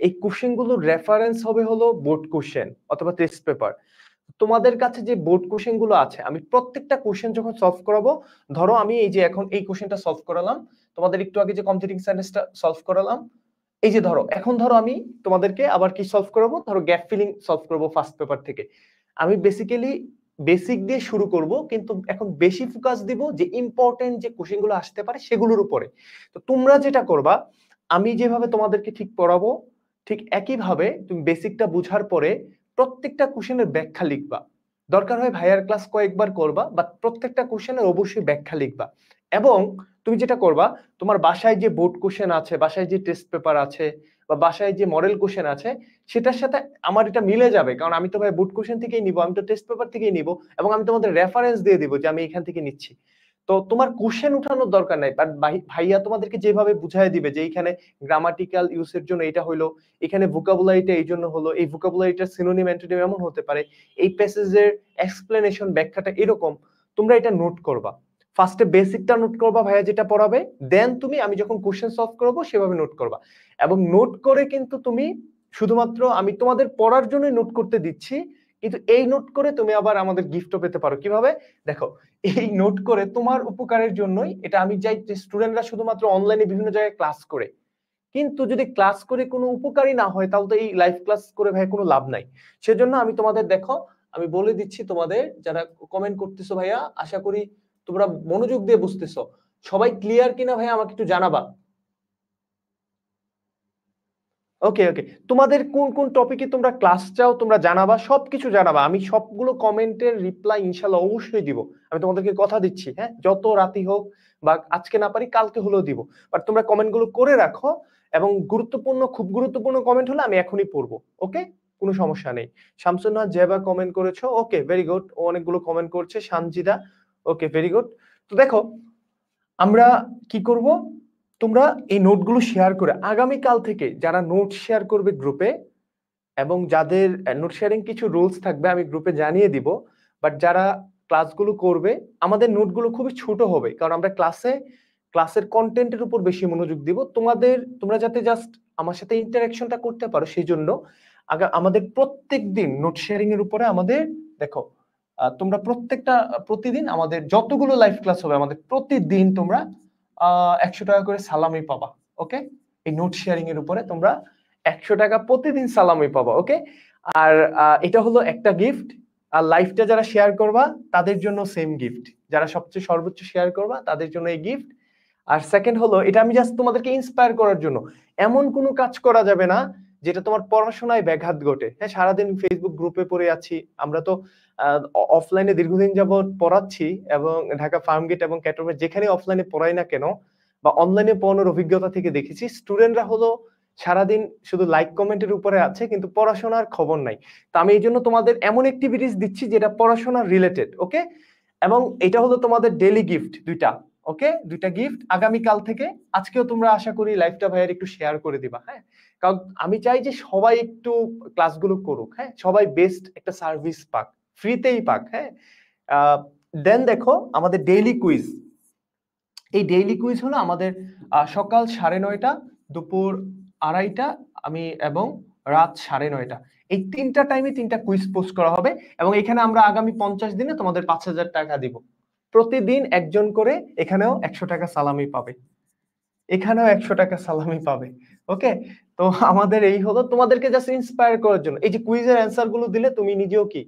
এই কোশ্চেন গুলোর রেফারেন্স হবে হলো বোর্ড কোশ্চেন অথবা টেস্ট পেপার। তোমাদের কাছে যে বোর্ড কোশ্চেন গুলো আছে, আমি প্রত্যেকটা কোশ্চেন যখন সলভ করাবো, ধরো আমি এই যে এখন এই কোশ্চেনটা সলভ করালাম, তোমাদের একটু আগে যে কমপ্লিটিং সেন্টেন্সটা সলভ করালাম, এই যে ধরো এখন ধরো আমি তোমাদেরকে আবার কি সলভ করাবো, ধরো গ্যাপ ফিলিং সলভ করবো ফার্স্ট পেপার থেকে। আমি বেসিক্যালি বেসিক দিয়ে শুরু করব, কিন্তু এখন বেশি ফোকাস দিব যে ইম্পর্টেন্ট যে কোশ্চেন গুলো আসতে পারে সেগুলোর উপরে। তো তোমরা যেটা করবা, আমি যেভাবে তোমাদেরকে ঠিক পড়াবো ঠিক একই ভাবে তুমি বেসিকটা বুঝার পরে প্রত্যেকটা কোশ্চেনের ব্যাখ্যা লিখবা। দরকার হয় ভাইয়ার ক্লাস কয়েকবার করবা, বাট প্রত্যেকটা কোশ্চেনের অবশ্যই ব্যাখ্যা লিখবা। এবং তুমি যেটা করবা, তোমার বাসায় যে বোর্ড কোশ্চেন আছে, বাসায় যে টেস্ট পেপার আছে, বা বাসায় যে মডেল কোশ্চেন আছে, সেটার সাথে আমার এটা মিলে যাবে, কারণ আমি তো ভাই বোর্ড কোশ্চেন থেকেই নিব, আমি তো টেস্ট পেপার থেকেই নিব, এবং আমি তোমাদের রেফারেন্স দিয়ে দিব যে আমি এখান থেকে নিচ্ছি। তো তোমার কোশ্চেন উঠানোর দরকার নাই, বাট ভাইয়া তোমাদেরকে যেভাবে বুঝাই দিবে যে এইখানে গ্রামাটিক্যাল ইউজের জন্য এটা হলো, এখানে ভোকাবুলারিটা এই জন্য হলো, এই ভোকাবুলারিটার সিনোনিম অ্যান্টোনিম এমন হতে পারে, এই প্যাসেজের এক্সপ্লেনেশন ব্যাখ্যাটা এরকম, তোমরা এটা নোট করবা। ফার্স্টে বেসিকটা নোট করবা ভাইয়া যেটা পড়াবে, দেন তুমি আমি যখন কোশ্চেন সলভ করবো সেভাবে নোট করবা। এবং নোট করে কিন্তু তুমি শুধুমাত্র আমি তোমাদের পড়ার জন্যই নোট করতে দিচ্ছি, কিন্তু এই নোট করে তুমি আবার আমাদের গিফটও পেতে পারো। কিভাবে দেখো, এই নোট করে তোমার উপকারের জন্যই এটা আমি চাই যে স্টুডেন্টরা শুধুমাত্র অনলাইনে বিভিন্ন জায়গায় ক্লাস করে, কিন্তু যদি ক্লাস করে কোনো উপকারী না হয় তাহলে তো এই লাইভ ক্লাস করে ভাই কোনো লাভ নাই। সেজন্য আমি তোমাদের দেখো, আমি বলে দিচ্ছি তোমাদের যারা কমেন্ট করতেছো ভাইয়া, আশা করি তোমরা মনোযোগ দিয়ে বুঝতেছো। সবাই ক্লিয়ার কিনা ভাইয়া আমাকে একটু জানাবা। ওকে ওকে, তোমাদের কোন কোন টপিকে তোমরা ক্লাস চাও তোমরা জানাবা, সবকিছু জানাবা, আমি সবগুলো কমেন্টের রিপ্লাই ইনশাল্লাহ অবশ্যই দিব। আমি তোমাদেরকে কথা দিচ্ছি, হ্যাঁ, যত রাতি হোক বা আজকে না পারি কালকে হলেও দিব। বাট তোমরা কমেন্ট গুলো করে রাখো, এবং গুরুত্বপূর্ণ খুব গুরুত্বপূর্ণ কমেন্ট হলে আমি এখনই পড়বো। ওকে, কোনো সমস্যা নেই। শামসুন্নাহ জেবা কমেন্ট করেছো, ওকে ভেরি গুড। ও অনেকগুলো কমেন্ট করছে, সানজিদা, ওকে ভেরি গুড। তো দেখো আমরা কি করব, তোমরা এই নোটগুলো শেয়ার করে আগামী কাল থেকে যারা নোট শেয়ার করবে গ্রুপে, এবং যাদের নোট শেয়ারিং কিছু রুলস থাকবে আমি গ্রুপে জানিয়ে দিব, বাট যারা ক্লাসগুলো করবে আমাদের নোটগুলো খুবই ছোট হবে, কারণ আমরা ক্লাসের কন্টেন্টের উপর বেশি মনোযোগ দিব। তোমরা যাতে জাস্ট আমার সাথে ইন্টারঅ্যাকশনটা করতে পারো সেই জন্য আমাদের প্রত্যেক দিন নোট শেয়ারিং এর উপরে আমাদের দেখো, তোমরা প্রতিদিন আমাদের যতগুলো লাইভ ক্লাস হবে আমাদের প্রতিদিন তোমরা 100 টাকা করে সালামি পাবা। ওকে, এই নোট শেয়ারিং এর উপরে তোমরা 100 টাকা প্রতিদিন সালামি পাবা। ওকে, আর এটা হলো একটা গিফট। আর লাইভটা যারা শেয়ার করবা তাদের জন্য সেম গিফট, যারা সবচেয়ে সর্বোচ্চ শেয়ার করবা তাদের জন্য এই গিফট। আর সেকেন্ড হলো, এটা আমি জাস্ট তোমাদেরকে ইন্সপায়ার করার জন্য, এমন কোনো কাজ করা যাবে না যেটা তোমার পড়াশোনায় ব্যাঘাত ঘটে। হ্যাঁ, সারাদিন ফেসবুক গ্রুপে পড়ে আছি, আমরা তো অফলাইনে দীর্ঘদিন যাবত পড়াচ্ছি, এবং ঢাকা ফার্মগেট এবং ক্যাটরমে যেখানে অফলাইনে পড়াই না কেন বা অনলাইনে পড়ানোর অভিজ্ঞতা থেকে দেখেছি, স্টুডেন্টরা হলো সারাদিন শুধু লাইক কমেন্টের উপরে আছে, কিন্তু পড়াশোনার খবর নাই। তো আমি এই জন্য তোমাদের এমন অ্যাক্টিভিটিস দিচ্ছি যেটা পড়াশোনার রিলেটেড। ওকে, এবং এটা হলো তোমাদের ডেইলি গিফট দুইটা। ওকে, দুইটা গিফট আগামী কাল থেকে। আজকেও তোমরা আশা করি লাইভটা ভাইয়ের একটু শেয়ার করে দিবা, হ্যাঁ, কারণ আমি চাই যে সবাই একটু ক্লাসগুলো করুক, হ্যাঁ, সবাই বেস্ট একটা সার্ভিস পাক, ফ্রিতেই পাক। হ্যাঁ, দেন দেখো আমাদের ডেইলি কুইজ। এই ডেইলি কুইজ হলো আমাদের সকাল 9:30, দুপুর 2:30, এবং রাত 9:30, এই 3টা টাইমে 3টা কুইজ পোস্ট করা হবে। এবং এখানে আমরা আগামী 50 দিনে তোমাদের 5,000 টাকা দিব। প্রতিদিন একজন করে, এখানেও 100 টাকা সালামি পাবে, এখানেও 100 টাকা সালামি পাবে। ওকে, তো আমাদের এই হলো তোমাদেরকে জাস্ট ইন্সপায়ার করার জন্য। এই যে কুইজের অ্যান্সার গুলো দিলে তুমি নিজেও কি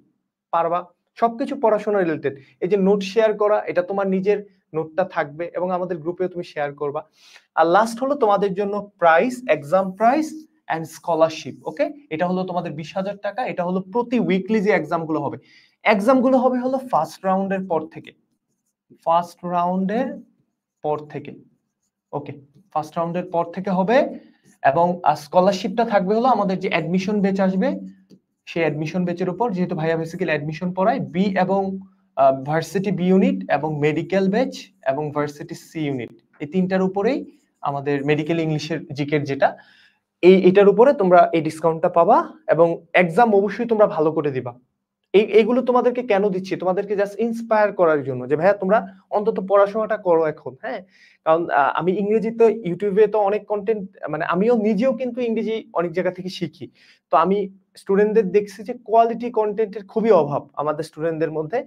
পারবা, সবকিছু পড়াশোনা রিলেটেড। এই যে নোট শেয়ার করা, এটা তোমার নিজের নোটটা থাকবে এবং আমাদের গ্রুপেও তুমি শেয়ার করবা। আর লাস্ট হলো তোমাদের জন্য prize, exam prize and scholarship. Okay, এটা হলো তোমাদের 20,000 টাকা। এটা হলো প্রতি উইকলি যে এক্সাম গুলো হবে। এক্সাম গুলো হবে হলো ফার্স্ট রাউন্ডের পর থেকে, ফার্স্ট রাউন্ডের পর থেকে। ওকে, ফার্স্ট রাউন্ডের পর থেকে হবে। এবং স্কলারশিপটা থাকবে হলো আমাদের যে অ্যাডমিশন ব্যাচ আসবে, সেই অ্যাডমিশন ব্যাচের উপর, যেহেতু ভাইয়া বেসিক্যালি অ্যাডমিশন পড়ায় বি এবং ভার্সিটি বি ইউনিট এবং মেডিকেল ব্যাচ এবং ভার্সিটি সি ইউনিট, এই তিনটার উপরেই আমাদের মেডিকেল ইংলিশের জিকের যেটা, এটার উপরে তোমরা এই ডিসকাউন্টটা পাবা। এবং এক্সাম অবশ্যই তোমরা ভালো করে দিবা। এইগুলো তোমাদেরকে কেন দিচ্ছি, তোমাদেরকে জাস্ট ইন্সপায়ার করার জন্য যে ভাইয়া তোমরা অন্তত পড়াশোনাটা করো এখন। হ্যাঁ, কারণ আমি ইংরেজিতে ইউটিউবে তো অনেক কন্টেন্ট, মানে আমিও নিজেও কিন্তু ইংরেজি অনেক জায়গা থেকে শিখি। তো আমি স্টুডেন্টদের দেখছি যে কোয়ালিটি কন্টেন্টের খুবই অভাব আমাদের স্টুডেন্টদের মধ্যে।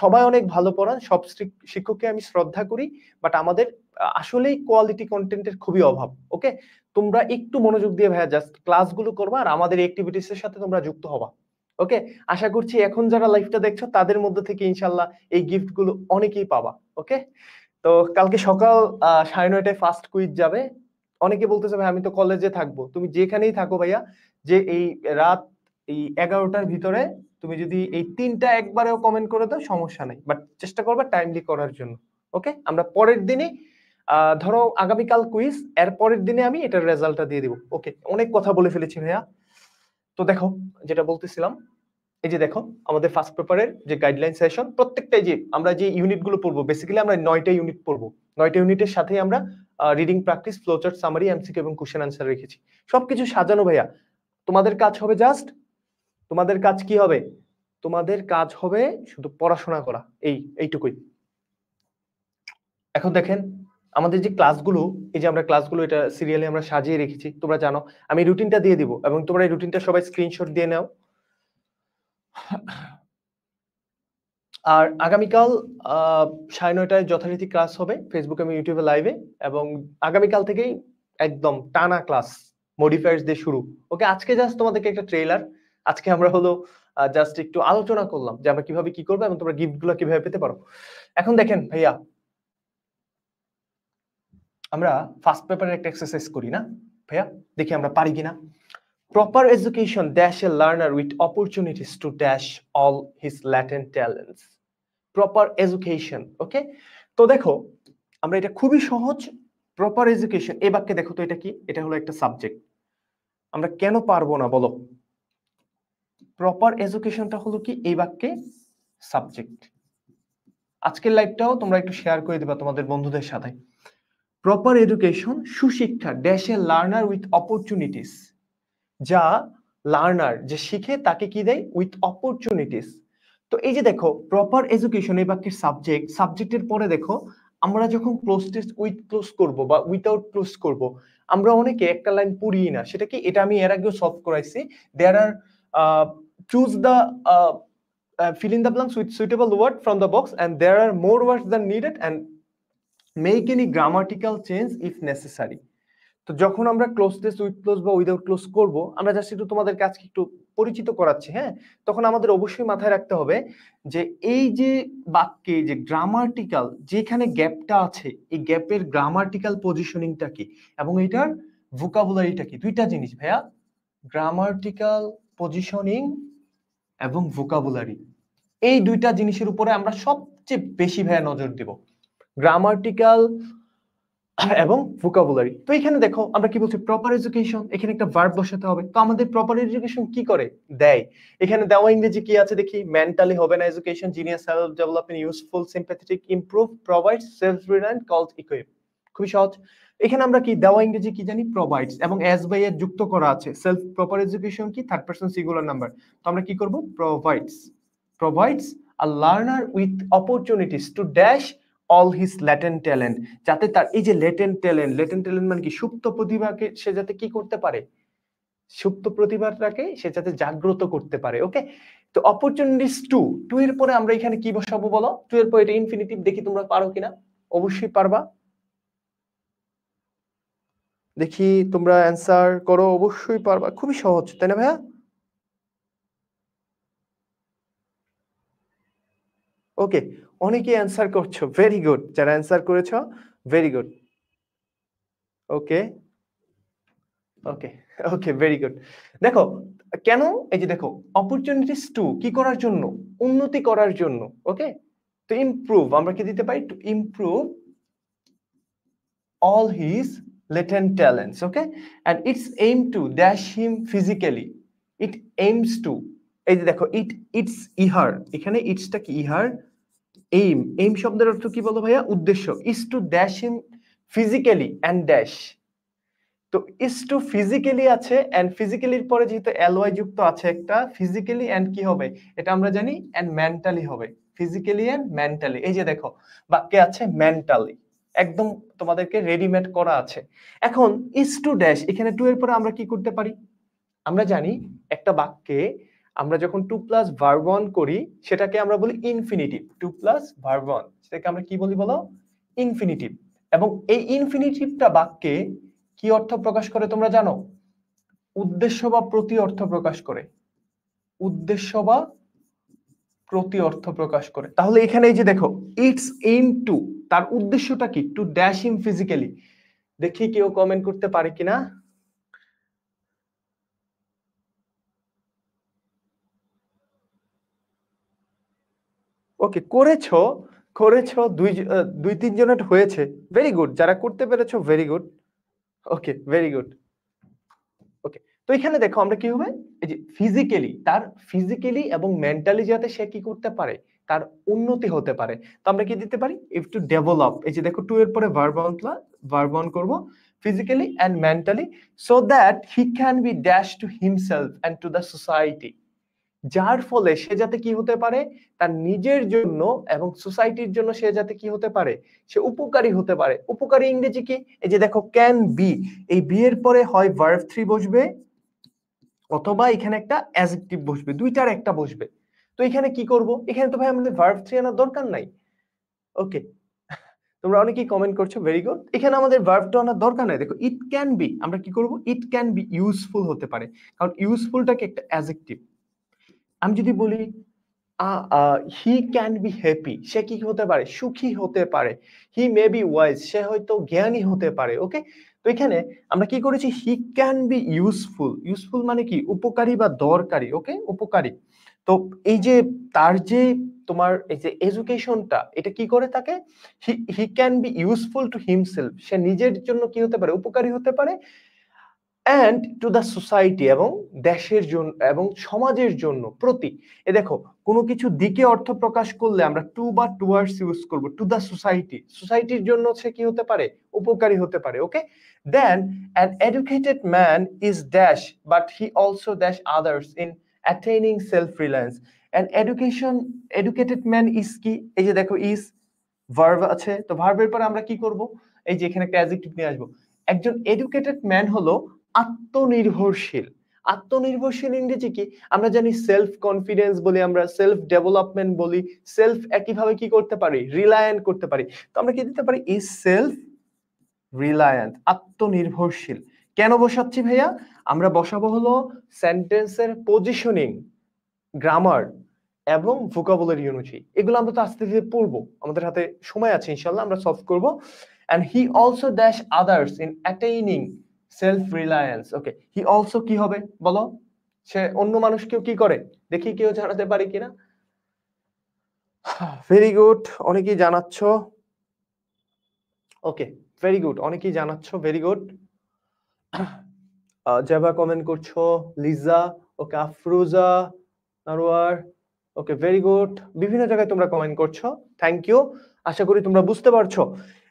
সবাই অনেক ভালো পড়ান, সব শিক্ষককে আমি শ্রদ্ধা করি, বাট আমাদের আসলেই কোয়ালিটি কন্টেন্টের খুবই অভাব। ওকে, তোমরা একটু মনোযোগ দিয়ে ভাইয়া জাস্ট ক্লাসগুলো করবা আর আমাদের অ্যাক্টিভিটিস এর সাথে তোমরা যুক্ত হবা। ওকে, আশা করছি এখন যারা লাইভটা দেখছো তাদের মধ্যে থেকে ইনশাল্লাহ এই গিফট গুলো অনেকেই পাবা। ওকে, তো কালকে সকাল 9:30টায় ফার্স্ট কুইজ যাবে। অনেকে বলতেছে ভাই আমি তো কলেজে থাকবো। তুমি যেখানেই থাকো ভাইয়া, যে এই রাত এই 11টার ভিতরে তুমি যদি এই 3টা একবারেও কমেন্ট করে দাও সমস্যা নাই, বাট চেষ্টা করবা টাইমলি করার জন্য। ওকে, আমরা পরের দিনে ধরো আগামীকাল কুইজ, এর পরের দিনে আমি এটার রেজাল্টটা দিয়ে দিব। ওকে, অনেক কথা বলে ফেলেছি ভাইয়া। তো দেখো যেটা বলতেছিলাম, এই যে দেখো আমাদের ফার্স্ট পেপারের যে গাইডলাইন সেশন, প্রত্যেকটাই যে আমরা যে ইউনিটগুলো পড়বো, বেসিক্যালি আমরা 9টা ইউনিট পড়বো। 9টা ইউনিটের সাথে আমরা reading practice, flowchart, summary, MCQ এবং কোশ্চেন আনসার রেখেছি। সবকিছু সাজানো ভাইয়া। তোমাদের কাজ হবে জাস্ট, তোমাদের কাজ কি হবে, তোমাদের কাজ হবে শুধু পড়াশোনা করা, এইটুকুই। এখন দেখেন আমাদের যে ক্লাসগুলো, এই যে আমরা ক্লাসগুলো এটা সিরিয়ালি আমরা সাজিয়ে রেখেছি, তোমরা জানো। আমি রুটিনটা দিয়ে দিব এবং তোমরা এই রুটিনটা সবাই স্ক্রিনশট দিয়ে নাও। আর আগামীকাল 9:30টায় যথারীতি ক্লাস হবে ফেসবুক এবং ইউটিউবে লাইভে। এবং আগামীকাল থেকেই একদম টানা ক্লাস, মডিফায়ার্স দিয়ে শুরু। ওকে, আজকে জাস্ট তোমাদেরকে একটা ট্রেলার, আজকে আমরা হলো জাস্ট একটু আলোচনা করলাম যে আমরা কিভাবে কি করবো এবং তোমরা গিফট গুলো কিভাবে পেতে পারো। এখন দেখেন ভাইয়া, আমরা ফার্স্ট পেপারের একটা এক্সারসাইজ করি না ভাইয়া, দেখি আমরা পারি কিনা। Proper education dash a learner with opportunities to dash all his latent talents. Proper education, ওকে। তো দেখো আমরা এটা খুবই সহজ। প্রপার এডুকেশন, এই বাক্যে দেখো তো এটা কি, এটা হলো একটা সাবজেক্ট। আমরা কেন পারবো না বলো? প্রপার এডুকেশনটা হলো কি এই বাক্যে সাবজেক্ট। আজকের লাইভটাও তোমরা একটু শেয়ার করে দিবা তোমাদের বন্ধুদের সাথে। প্রপার এডুকেশন, সুশিক্ষা dash a learner with opportunities, যা লার্নার যে শিখে তাকে কি দেয়, উইথ অপরচুনিটিস। তো এই যে দেখো প্রপার এডুকেশন এই বাক্যের সাবজেক্ট, সাবজেক্টের পরে দেখো আমরা যখন ক্লোজ টেস্ট উইথ ক্লোজ করব বা উইথাউট ক্লোজ করব, আমরা অনেকে একটা লাইন পড়ি না। সেটা কি, এটা আমি এর আগেও সলভ করাইছি। There are choose the fill in the blanks with suitable word from the box and there are more words than needed and make any grammatical change if necessary. তো যখন আমরা ক্লোজ টেস্ট উইথ ক্লোজ বা without close করব, আমরা just একটু তোমাদেরকে আজকে একটু পরিচিত করাচ্ছি। হ্যাঁ, তখন আমাদের অবশ্যই মাথায় রাখতে হবে যে এই যে বাক্যে যে গ্রামাটিক্যাল যেখানে গ্যাপটা আছে, এই গ্যাপের গ্রামাটিক্যাল পজিশনিংটা কি এবং এটার ভোকাবুলারিটা কি, দুইটা জিনিস ভাইয়া। গ্রামাটিক্যাল পজিশনিং এবং ভোকাবুলারি, এই দুইটা জিনিসের উপরে আমরা সবচেয়ে বেশি ভাইয়া নজর দেব। গ্রামাটিক্যাল এবং ভোকাবুলারি। তো এখানে দেখো আমরা কি বলছি, প্রপার এডুকেশন, এখানে একটা ভার্ব বসাতে হবে। তো আমাদের প্রপার এডুকেশন কি করে দেয়, এখানে দেওয়া ইংরেজি কি আছে দেখি। মেন্টালি হবে না education, genius, self development, useful, sympathetic, improve, provides, self reliant, called, equip. খুবই সহজ। এখানে আমরা কি দেওয়া ইংরেজি কি জানি, প্রোভাইডস, এবং এস বাই এর যুক্ত করা আছে সেলফ। প্রপার এডুকেশন কি, থার্ড পারসন সিঙ্গুলার নাম্বার। তো আমরা কি করব, provides, provides a learner with opportunities to dash all his latent talent, যাতে তার এই যে ল্যাটেন্ট ট্যালেন্ট মানে কি, সুপ্ত প্রতিভাকে সে যাতে কি করতে পারে, সুপ্ত প্রতিভাটাকে সে যাতে জাগ্রত করতে পারে। ওকে, তো অপরচুনিটিস টু এর পরে আমরা এখানে কি বসাবো বলো, টু এর পরে এটা ইনফিনিটিভ, দেখি তোমরা পারো কিনা। অবশ্যই পারবা, দেখি তোমরা অ্যানসার করো, অবশ্যই পারবা, খুবই সহজ তাই না ভাইয়া? ওকে, অনেকেই অ্যান্সার করছো, ভেরি গুড। যারা অ্যান্সার করেছো ভেরি গুড। ওকে, ওকে, ওকে, ভেরি গুড। দেখো কেন, এই যে দেখো অপরচুনিটিস টু কি করার জন্য, উন্নতি করার জন্য। ওকে, তো ইমপ্রুভ আমরা কি দিতে পারি, to improve all his latent talents. Okay, and it's aim to dash him physically. It aims to, এই যে দেখো ইটস ইহার, এখানে ইটসটা কি ইহার, এইম শব্দের অর্থ কি বলো ভাইয়া, উদ্দেশ্য। Is to dash him physically and dash, তো ইজ টু ফিজিক্যালি আছে এন্ড ফিজিক্যালির পরে যেহেতু এলওয়াই যুক্ত আছে একটা, ফিজিক্যালি এন্ড কি হবে এটা আমরা জানি, এন্ড মেন্টালি হবে, ফিজিক্যালি এন্ড মেন্টালি। এই যে দেখো বাক্যে আছে মেন্টালি, একদম তোমাদেরকে রেডিমেড করা আছে। এখন ইজ টু ড্যাশ, এখানে টু এর পরে আমরা কি করতে পারি, আমরা জানি একটা বাক্যে আমরা যখন টু প্লাস ভার্ব ওয়ান করি সেটাকে আমরা বলি infinitive. To plus verb one সেটাকে আমরা কি বলি বলো, ইনফিনিটিভ। এবং এই ইনফিনিটিভটা বাক্যে কি অর্থ প্রকাশ করে তোমরা জানো, উদ্দেশ্য বা প্রতি অর্থ প্রকাশ করে, উদ্দেশ্য বা প্রতি অর্থ প্রকাশ করে। তাহলে এখানে এই যে দেখো ইটস এইম টু, তার উদ্দেশ্যটা কি, টু ড্যাশ হিম ফিজিক্যালি। দেখি কেউ কমেন্ট করতে পারে কিনা। ওকে, করেছো করেছো, দুই তিন জনের হয়েছে, ভেরি গুড। যারা করতে পেরেছো very good. Okay, very good. ওকে, তো এখানে দেখো আমরা কি হবে, এই যে ফিজিক্যালি, তার ফিজিক্যালি এবং মেন্টালি যাতে সে কি করতে পারে, তার উন্নতি হতে পারে। তো আমরা কি দিতে পারি, ইফ টু ডেভেলপ, এই যে দেখো টু এর পরে ভার্ব অন করব, physically and mentally, so that he can be dash to himself and to the society, যার ফলে সে যাতে কি হতে পারে, তার নিজের জন্য এবং সোসাইটির জন্য সে যাতে কি হতে পারে, সে উপকারী হতে পারে। উপকারী ইংরেজি কি, এই যে দেখো ক্যান বি, এই বি এর পরে হয় ভার্ব থ্রি বসবে অথবা এখানে একটা অ্যাডজেক্টিভ বসবে, দুইটার একটা বসবে। তো এখানে কি করব, এখানে তো ভাই আমাদের ভার্ব থ্রি আনার দরকার নাই। ওকে, তোমরা অনেকেই কমেন্ট করছো, ভেরি গুড। এখানে আমাদের ভার্বটা আনার দরকার নাই। দেখো ইট ক্যান বি, আমরা কি করব, ইট ক্যান বি ইউজফুল হতে পারে, কারণ ইউজফুলটাকে একটা অ্যাডজেক্টিভ। আমি যদি বলি হি ক্যান বি হ্যাপি, সে কি হতে পারে, সুখী হতে পারে। হি মে বি ওয়াইজ, সে হয়তো জ্ঞানী হতে পারে। ওকে, তো এখানে আমরা কি করেছি, হি ক্যান বি ইউজফুল, ইউজফুল মানে কি, উপকারী বা দরকারি। ওকে, উপকারী। তো এই যে তার যে তোমার এই যে এডুকেশনটা, এটা কি করে থাকে, he can be useful to himself, সে নিজের জন্য কি হতে পারে, উপকারী হতে পারে, অ্যান্ড টু দ্য সোসাইটি, এবং দেশের জন্য এবং সমাজের জন্য, প্রতি। এ দেখো কোনো কিছু দিকে অর্থ প্রকাশ করলে আমরা টু বা টুয়ার্ডস ইউজ করব, টু দ্য সোসাইটি, সোসাইটির জন্য সে কি হতে পারে, উপকারী হতে পারে। Okay, then an educated man is dash but he also dash others in attaining self reliance. An educated man is কি, এই যে দেখো ইজ ভার্ব আছে, তো ভার্বের পরে আমরা কি করব, এই যে এখানে একটা অ্যাডজেক্টিভ নিয়ে আসবো। একজন এডুকেটেড ম্যান হলো আত্মনির্ভরশীল। আত্মনির্ভরশীল ইংরেজি কি, আমরা জানি সেলফ কনফিডেন্স বলি, আমরা সেলফ ডেভেলপমেন্ট বলি, সেলফ একইভাবে কি করতে পারি, রিলায়েন্ট করতে পারি। তো আমরা কি দিতে পারি, ইজ সেলফ রিলায়েন্ট, আত্মনির্ভরশীল। কেন বসাচ্ছি ভাইয়া, আমরা বসাবো হলো সেন্টেন্সের পজিশনিং, গ্রামার এবং ভোকাবুলারি অনুযায়ী। এগুলো আমরা তো আস্তে ধীরে পড়বো, আমাদের হাতে সময় আছে, ইনশাআল্লাহ আমরা সলভ করব। and he also dash others in attaining self reliance. Okay, he also কি হবে বলো, সে অন্য মানুষকেও কি করে, দেখি কেউ জানাতে পারে কিনা। ভেরি গুড, অনেকেই জানাচ্ছ। ওকে, ভেরি গুড, অনেকেই জানাচ্ছ, ভেরি গুড। জাভা কমেন্ট করছো, লিজা, ওকে, আফরোজা, নারওয়ার, ওকে, ভেরি গুড। বিভিন্ন জায়গায় তোমরা কমেন্ট করছো, থ্যাংক ইউ। আশা করি তোমরা বুঝতে পারছো।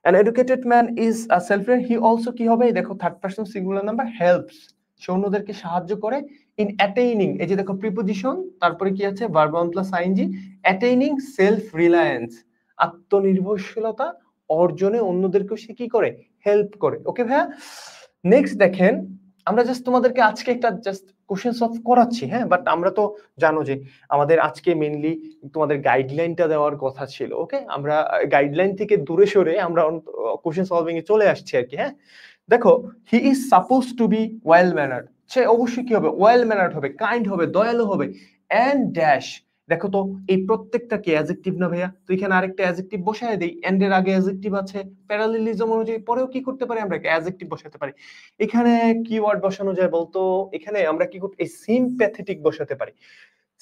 an educated man is a self-reliant, he also কি হবে, দেখো third person singular number, helps, সে অন্যদেরকে সাহায্য করে, in attaining, এই যে দেখো প্রিপজিশন, তারপরে কি আছে verb one plus I N G, attaining self reliance, আত্মনির্ভরশীলতা অর্জনে অন্যদেরকেও সে কি করে, হেল্প করে। ওকে ভাইয়া, নেক্সট দেখেন, আমরা জাস্ট তোমাদেরকে আজকে একটা জাস্ট কোশ্চেন সলভ করাচ্ছি, হ্যাঁ, বাট আমরা তো জানো যে আমাদের আজকে মেইনলি তোমাদের গাইডলাইনটা দেওয়ার কথা ছিল। ওকে, আমরা গাইডলাইন থেকে দূরে সরে আমরা কোশ্চেন সলভিং এ চলে আসছি আর কি। হ্যাঁ, দেখো he is suppose to be well mannered, সে অবশ্যই কি হবে, ওয়েল ম্যানার্ড হবে, কাইন্ড হবে, দয়ালু হবে, এন্ড ড্যাশ, দেখো তো এই প্রত্যেকটা কি অ্যাডজেক্টিভ না ভাইয়া? তো এখানে আরেকটা অ্যাডজেক্টিভ বসায় দেই, এন্ড এর আগে অ্যাডজেক্টিভ আছে, প্যারালেলিজম অনুযায়ী পরেও কি করতে পারি আমরা, অ্যাডজেক্টিভ বসাতে পারি। এখানে কি ওয়ার্ড বসানো যায় বলতো? এখানে আমরা কি করতে, এই সিম্প্যাথেটিক বসাতে পারি।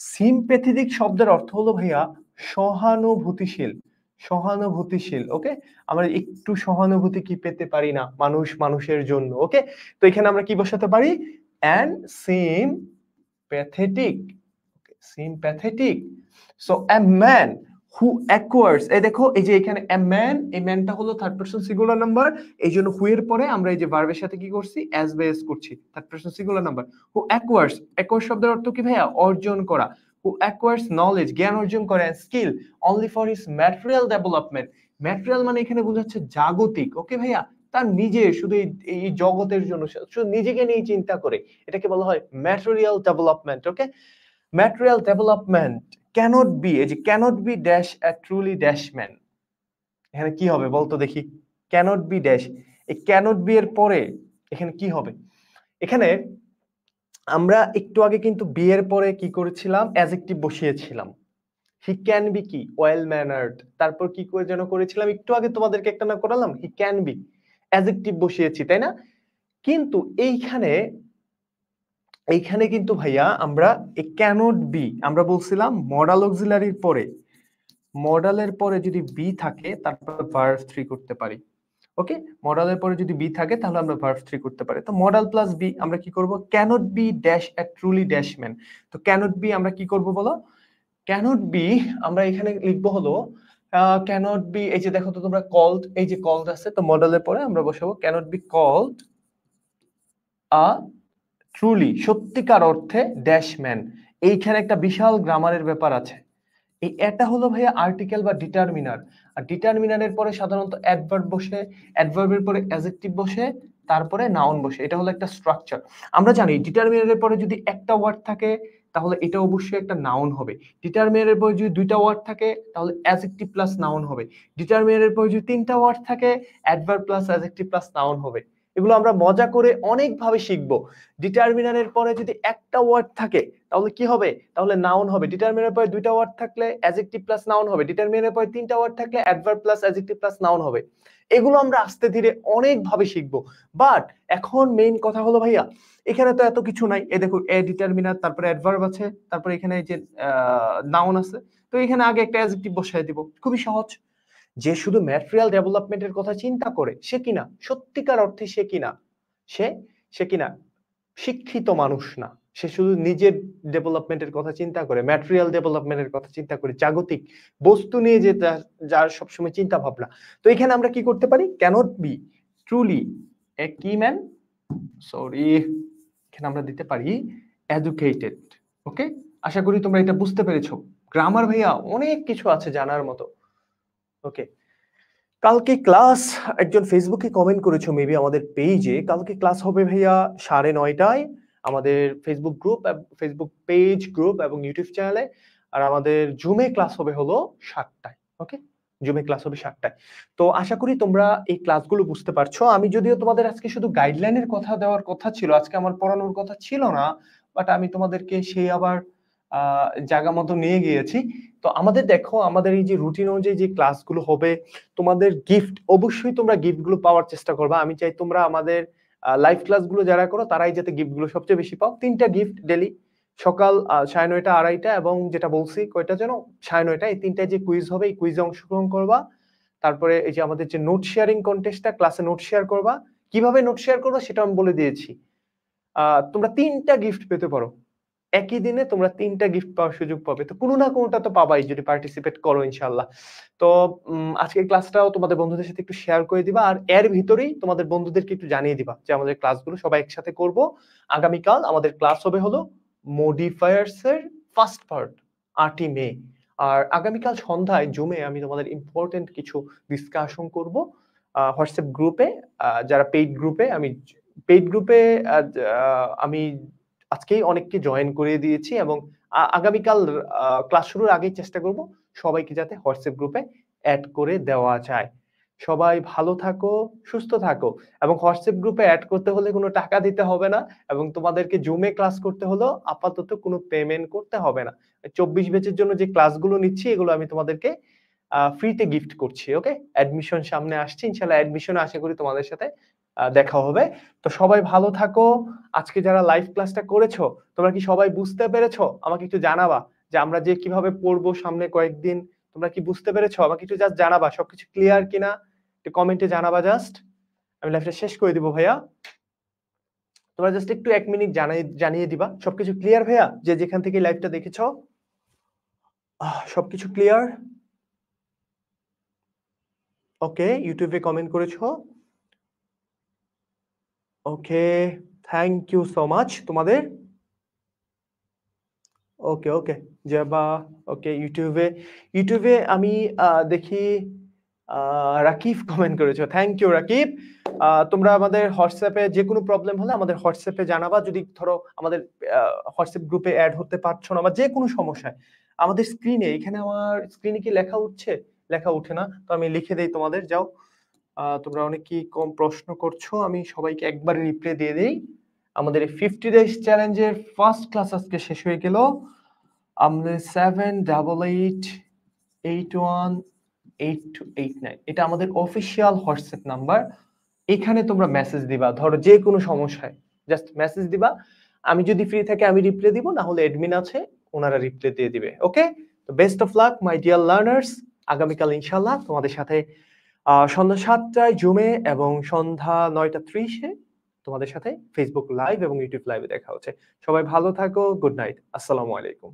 সিম্প্যাথেটিক শব্দের অর্থ হলো ভাইয়া সহানুভূতিশীল, সহানুভূতিশীল। ওকে, আমরা একটু সহানুভূতি কি পেতে পারি না মানুষ মানুষের জন্য। ওকে, তো এখানে আমরা কি বসাতে পারি, and sympathetic, sympathetic. So a man who acquires, এই দেখো এই যে এখানে a man, এই ম্যানটা হলো থার্ড পারসন সিঙ্গুলার নাম্বার, এই জন্য who এর পরে আমরা এই যে ভার্বের সাথে কি করছি, as বা s করছি, third person singular number. who acquires, acquire শব্দের অর্থ কি ভাইয়া, অর্জন করা। who acquires knowledge, জ্ঞান অর্জন করে, skill only for his material development, material মানে এখানে বোঝাচ্ছে জাগতিক। ওকে ভাইয়া, তার নিজে শুধু এই জগতের জন্য, শুধু নিজেকে নিয়ে চিন্তা করে, এটাকে বলা হয় material development. Okay, material development cannot be, এই যে cannot be dash a truly dash man, এখানে কি হবে বলতো দেখি, cannot be dash, এই cannot be এর পরে এখানে কি হবে? এখানে আমরা একটু আগে কিন্তু be এর পরে কি করেছিলাম, অ্যাডজেক্টিভ বসিয়েছিলাম। হি ক্যান বি কি, ওয়েল ম্যানার্ড, তারপর কি করে যেন করেছিলাম একটু আগে তোমাদেরকে একটা না করালাম, হি ক্যান বি, অ্যাডজেক্টিভ বসিয়েছি তাই না? কিন্তু এইখানে এইখানে কিন্তু ভাইয়া আমরা এই ক্যানট বি, আমরা বলছিলাম মডাল অক্সিলারির পরে, মডালের পরে যদি বি থাকে তারপর ভার্ব 3 করতে পারি। ওকে, মডালের পরে যদি বি থাকে তাহলে আমরা ভার্ব 3 করতে পারি। তো মডাল প্লাস বি আমরা কি করব, cannot be dash a truly dash man. তো ক্যানট বি আমরা কি করব বলো, ক্যানট বি আমরা এখানে লিখবো হলো ক্যানট বি, এই যে দেখো তো তোমরা কল্ড, এই যে কল্ড আছে, তো মডেলের পরে আমরা বসাবো cannot be called a truly, সত্যিকার অর্থে ড্যাশম্যান। এইখানে একটা বিশাল গ্রামারের ব্যাপার আছে। এই এটা হলো ভাইয়া আর্টিকেল বা ডিটারমিনার, আর ডিটারমিনারের পরে সাধারণত অ্যাডভার্ব বসে, অ্যাডভার্বের পরে অ্যাডজেক্টিভ বসে, তারপরে নাউন বসে। এটা হলো একটা স্ট্রাকচার। আমরা জানি ডিটারমিনারের পরে যদি একটা ওয়ার্ড থাকে তাহলে এটা অবশ্যই একটা নাউন হবে। ডিটারমিনারের পরে যদি দুইটা ওয়ার্ড থাকে তাহলে অ্যাডজেক্টিভ প্লাস নাউন হবে। ডিটারমিনারের পরে যদি তিনটা ওয়ার্ড থাকে adverb plus adjective plus noun হবে। এগুলো আমরা মজা করে অনেক ভাবে শিখবো। ডিটারমিনারের পরে যদি একটা ওয়ার্ড থাকে তাহলে কি হবে, তাহলে নাউন হবে। ডিটারমিনারের পরে দুইটা ওয়ার্ড থাকলে অ্যাডজেক্টিভ প্লাস নাউন হবে। ডিটারমিনারের পরে তিনটা ওয়ার্ড থাকলে adverb plus adjective plus noun হবে। এগুলো আমরা আস্তে ধীরে অনেক ভাবে শিখবো। বাট এখন মেইন কথা হলো ভাইয়া, এখানে তো এত কিছু নাই। এই দেখো এ ডিটারমিনার, তারপরে অ্যাডভার্ব আছে, তারপরে এখানে এই যে নাউন আছে। তো এখানে আগে একটা অ্যাডজেক্টিভ বসায় দিব, খুবই সহজ। যে শুধু ম্যাটেরিয়াল ডেভেলপমেন্টের কথা চিন্তা করে সে কিনা সত্যিকার অর্থে, সে কিনা সে সে কিনা শিক্ষিত মানুষ না, সে শুধু নিজের ডেভেলপমেন্টের কথা চিন্তা করে, ম্যাটেরিয়াল ডেভেলপমেন্টের কথা চিন্তা করে, জাগতিক বস্তু নিয়ে যে যার সবসময় চিন্তা ভাবনা। তো এখানে আমরা কি করতে পারি, ক্যানট বি ট্রুলি এ কি ম্যান, সরি, এখানে আমরা দিতে পারি এডুকেটেড। ওকে, আশা করি তোমরা এটা বুঝতে পেরেছো। গ্রামার ভাইয়া অনেক কিছু আছে জানার মতো। ওকে, কালকে ক্লাস, একজন ফেসবুকে কমেন্ট করেছো মেবি আমাদের পেজে, কালকে ক্লাস হবে ভাইয়া 9:30টায় আমাদের Facebook group, Facebook page group এবং ইউটিউব চ্যানেলে। আর আমাদের জুমে ক্লাস হবে হলো 7টায়। ওকে, জুমে ক্লাস হবে 7টায়। তো আশা করি তোমরা এই ক্লাসগুলো বুঝতে পারছো। আমি যদিও তোমাদের আজকে শুধু গাইডলাইনের কথা দেওয়ার কথা ছিল, আজকে আমার পড়ানোর কথা ছিল না, বাট আমি তোমাদেরকে সেই আবার জায়গা মতো নিয়ে গিয়েছি। তো আমাদের দেখো, আমাদের এই যে রুটিন অনুযায়ী যে ক্লাসগুলো হবে, তোমাদের গিফট অবশ্যই তোমরা গিফটগুলো পাওয়ার চেষ্টা করবা। আমি চাই তোমরা আমাদের লাইভ ক্লাসগুলো যারা করো তারাই যাতে গিফটগুলো সবচেয়ে বেশি পাও। 3টা গিফট ডেলি, সকাল 9:30, 2:30 এবং যেটা বলছি কয়টা যেন 9:30, এই 3টায় যে কুইজ হবে এই কুইজে অংশগ্রহণ করবা। তারপরে এই যে আমাদের যে নোট শেয়ারিং কন্টেস্টটা, ক্লাসে নোট শেয়ার করবা। কিভাবে নোট শেয়ার করবা সেটা আমি বলে দিয়েছি। তোমরা 3টা গিফট পেতে পারো, একই দিনে তোমরা 3টা গিফট পাওয়ার সুযোগ পাবে। তো কোনো না কোনোটা তো পাবাই যদি পার্টিসিপেট করো ইনশাআল্লাহ। তো আজকের ক্লাসটাও তোমাদের বন্ধুদের সাথে একটু শেয়ার করে দিবা, আর এর ভিতরেই তোমাদের বন্ধুদেরকে একটু জানিয়ে দিবা যে আমাদের ক্লাসগুলো সবাই একসাথে করব। আগামীকাল আমাদের ক্লাস হবে হলো মডিফায়ার্স এর ফার্স্ট পার্ট, 8ই মে। আর আগামীকাল সন্ধ্যায় জুমে আমি তোমাদের ইম্পর্টেন্ট কিছু ডিসকাশন করব হোয়াটসঅ্যাপ গ্রুপে, যারা পেইড গ্রুপে, আমি আজকেই অনেককে জয়েন করিয়ে দিয়েছি এবং আগামীকাল ক্লাস শুরুর আগেই চেষ্টা করব সবাইকে যাতে হোয়াটসঅ্যাপ গ্রুপে অ্যাড করে দেওয়া যায়। সবাই ভালো থাকো, সুস্থ থাকো এবং হোয়াটসঅ্যাপ গ্রুপে এড করতে হলে কোনো টাকা দিতে হবে না এবং তোমাদেরকে জুমে ক্লাস করতে হলেও আপাতত কোনো পেমেন্ট করতে হবে না। ২৪ ব্যাচের জন্য যে ক্লাসগুলো নিচ্ছি এগুলো আমি তোমাদেরকে ফ্রিতে গিফট করছি। ওকে? অ্যাডমিশন সামনে আসছে। ইনশাআল্লাহ অ্যাডমিশনে আশা করি তোমাদের সাথে দেখা হবে। তো সবাই ভালো থাকো। আজকে যারা লাইভ ক্লাসটা করেছো, তোমরা কি সবাই বুঝতে পেরেছো? আমাকে একটু জানাবা যে আমরা যে কিভাবে পড়বো সামনে কয়েকদিন তোমরা কি বুঝতে পেরেছো? আমাকে একটু জাস্ট জানাবা সবকিছু ক্লিয়ার কিনা? একটু কমেন্টে জানাবা জাস্ট। আমি লাইভটা শেষ করে দিব ভাইয়া। তোমরা জাস্ট একটু ১ মিনিট জানিয়ে দিবা। সবকিছু ক্লিয়ার ভাইয়া? যে যেখান থেকে লাইভটা দেখেছো? সবকিছু ক্লিয়ার? ওকে, ইউটিউবে কমেন্ট করেছো। Okay, thank you so much তোমাদের। Okay, okay. জেবা ওকে ইউটিউবে আমি দেখি আ রাকিব কমেন্ট করেছো। Thank you Rakib. তোমরা আমাদের হোয়াটসঅ্যাপে যেকোনো প্রবলেম হলে আমাদের হোয়াটসঅ্যাপে জানাবা। যদি ধরো আমাদের আ হোয়াটসঅ্যাপ গ্রুপে এড হতে পারছো না বা যেকোনো সমস্যায় আমাদের স্ক্রিনে এখানে আমার স্ক্রিনে কি লেখা উঠছে? লেখা উঠে না। তো আমি লিখে দেই তোমাদের যাও। তোমরা অনেকেই কম প্রশ্ন করছো। আমি সবাইকে একবারে রিপ্লাই দিয়ে দেই। আমাদের এই 50 ডেজ চ্যালেঞ্জের ফার্স্ট ক্লাস আজকে শেষ হয়ে গেল। আমাদের 7888818289 এটা আমাদের অফিসিয়াল হোয়াটসঅ্যাপ নাম্বার। এখানে তোমরা মেসেজ দিবা। ধরো যেকোনো সমস্যায় জাস্ট মেসেজ দিবা। আমি যদি ফ্রি থাকি আমি রিপ্লাই দিব, না হলে অ্যাডমিন আছে ওনারা রিপ্লাই দিয়ে দিবে। ওকে? তো best of luck my dear learners. আগামীকাল ইনশাআল্লাহ তোমাদের সাথে সন্ধ্যা ৭ টায় জুমে এবং সন্ধ্যা ৯টা ৩০ এ তোমাদের সাথে ফেসবুক লাইভ এবং ইউটিউব লাইভে দেখা হচ্ছে। সবাই ভালো থাকো। Good night. আসসালামু আলাইকুম।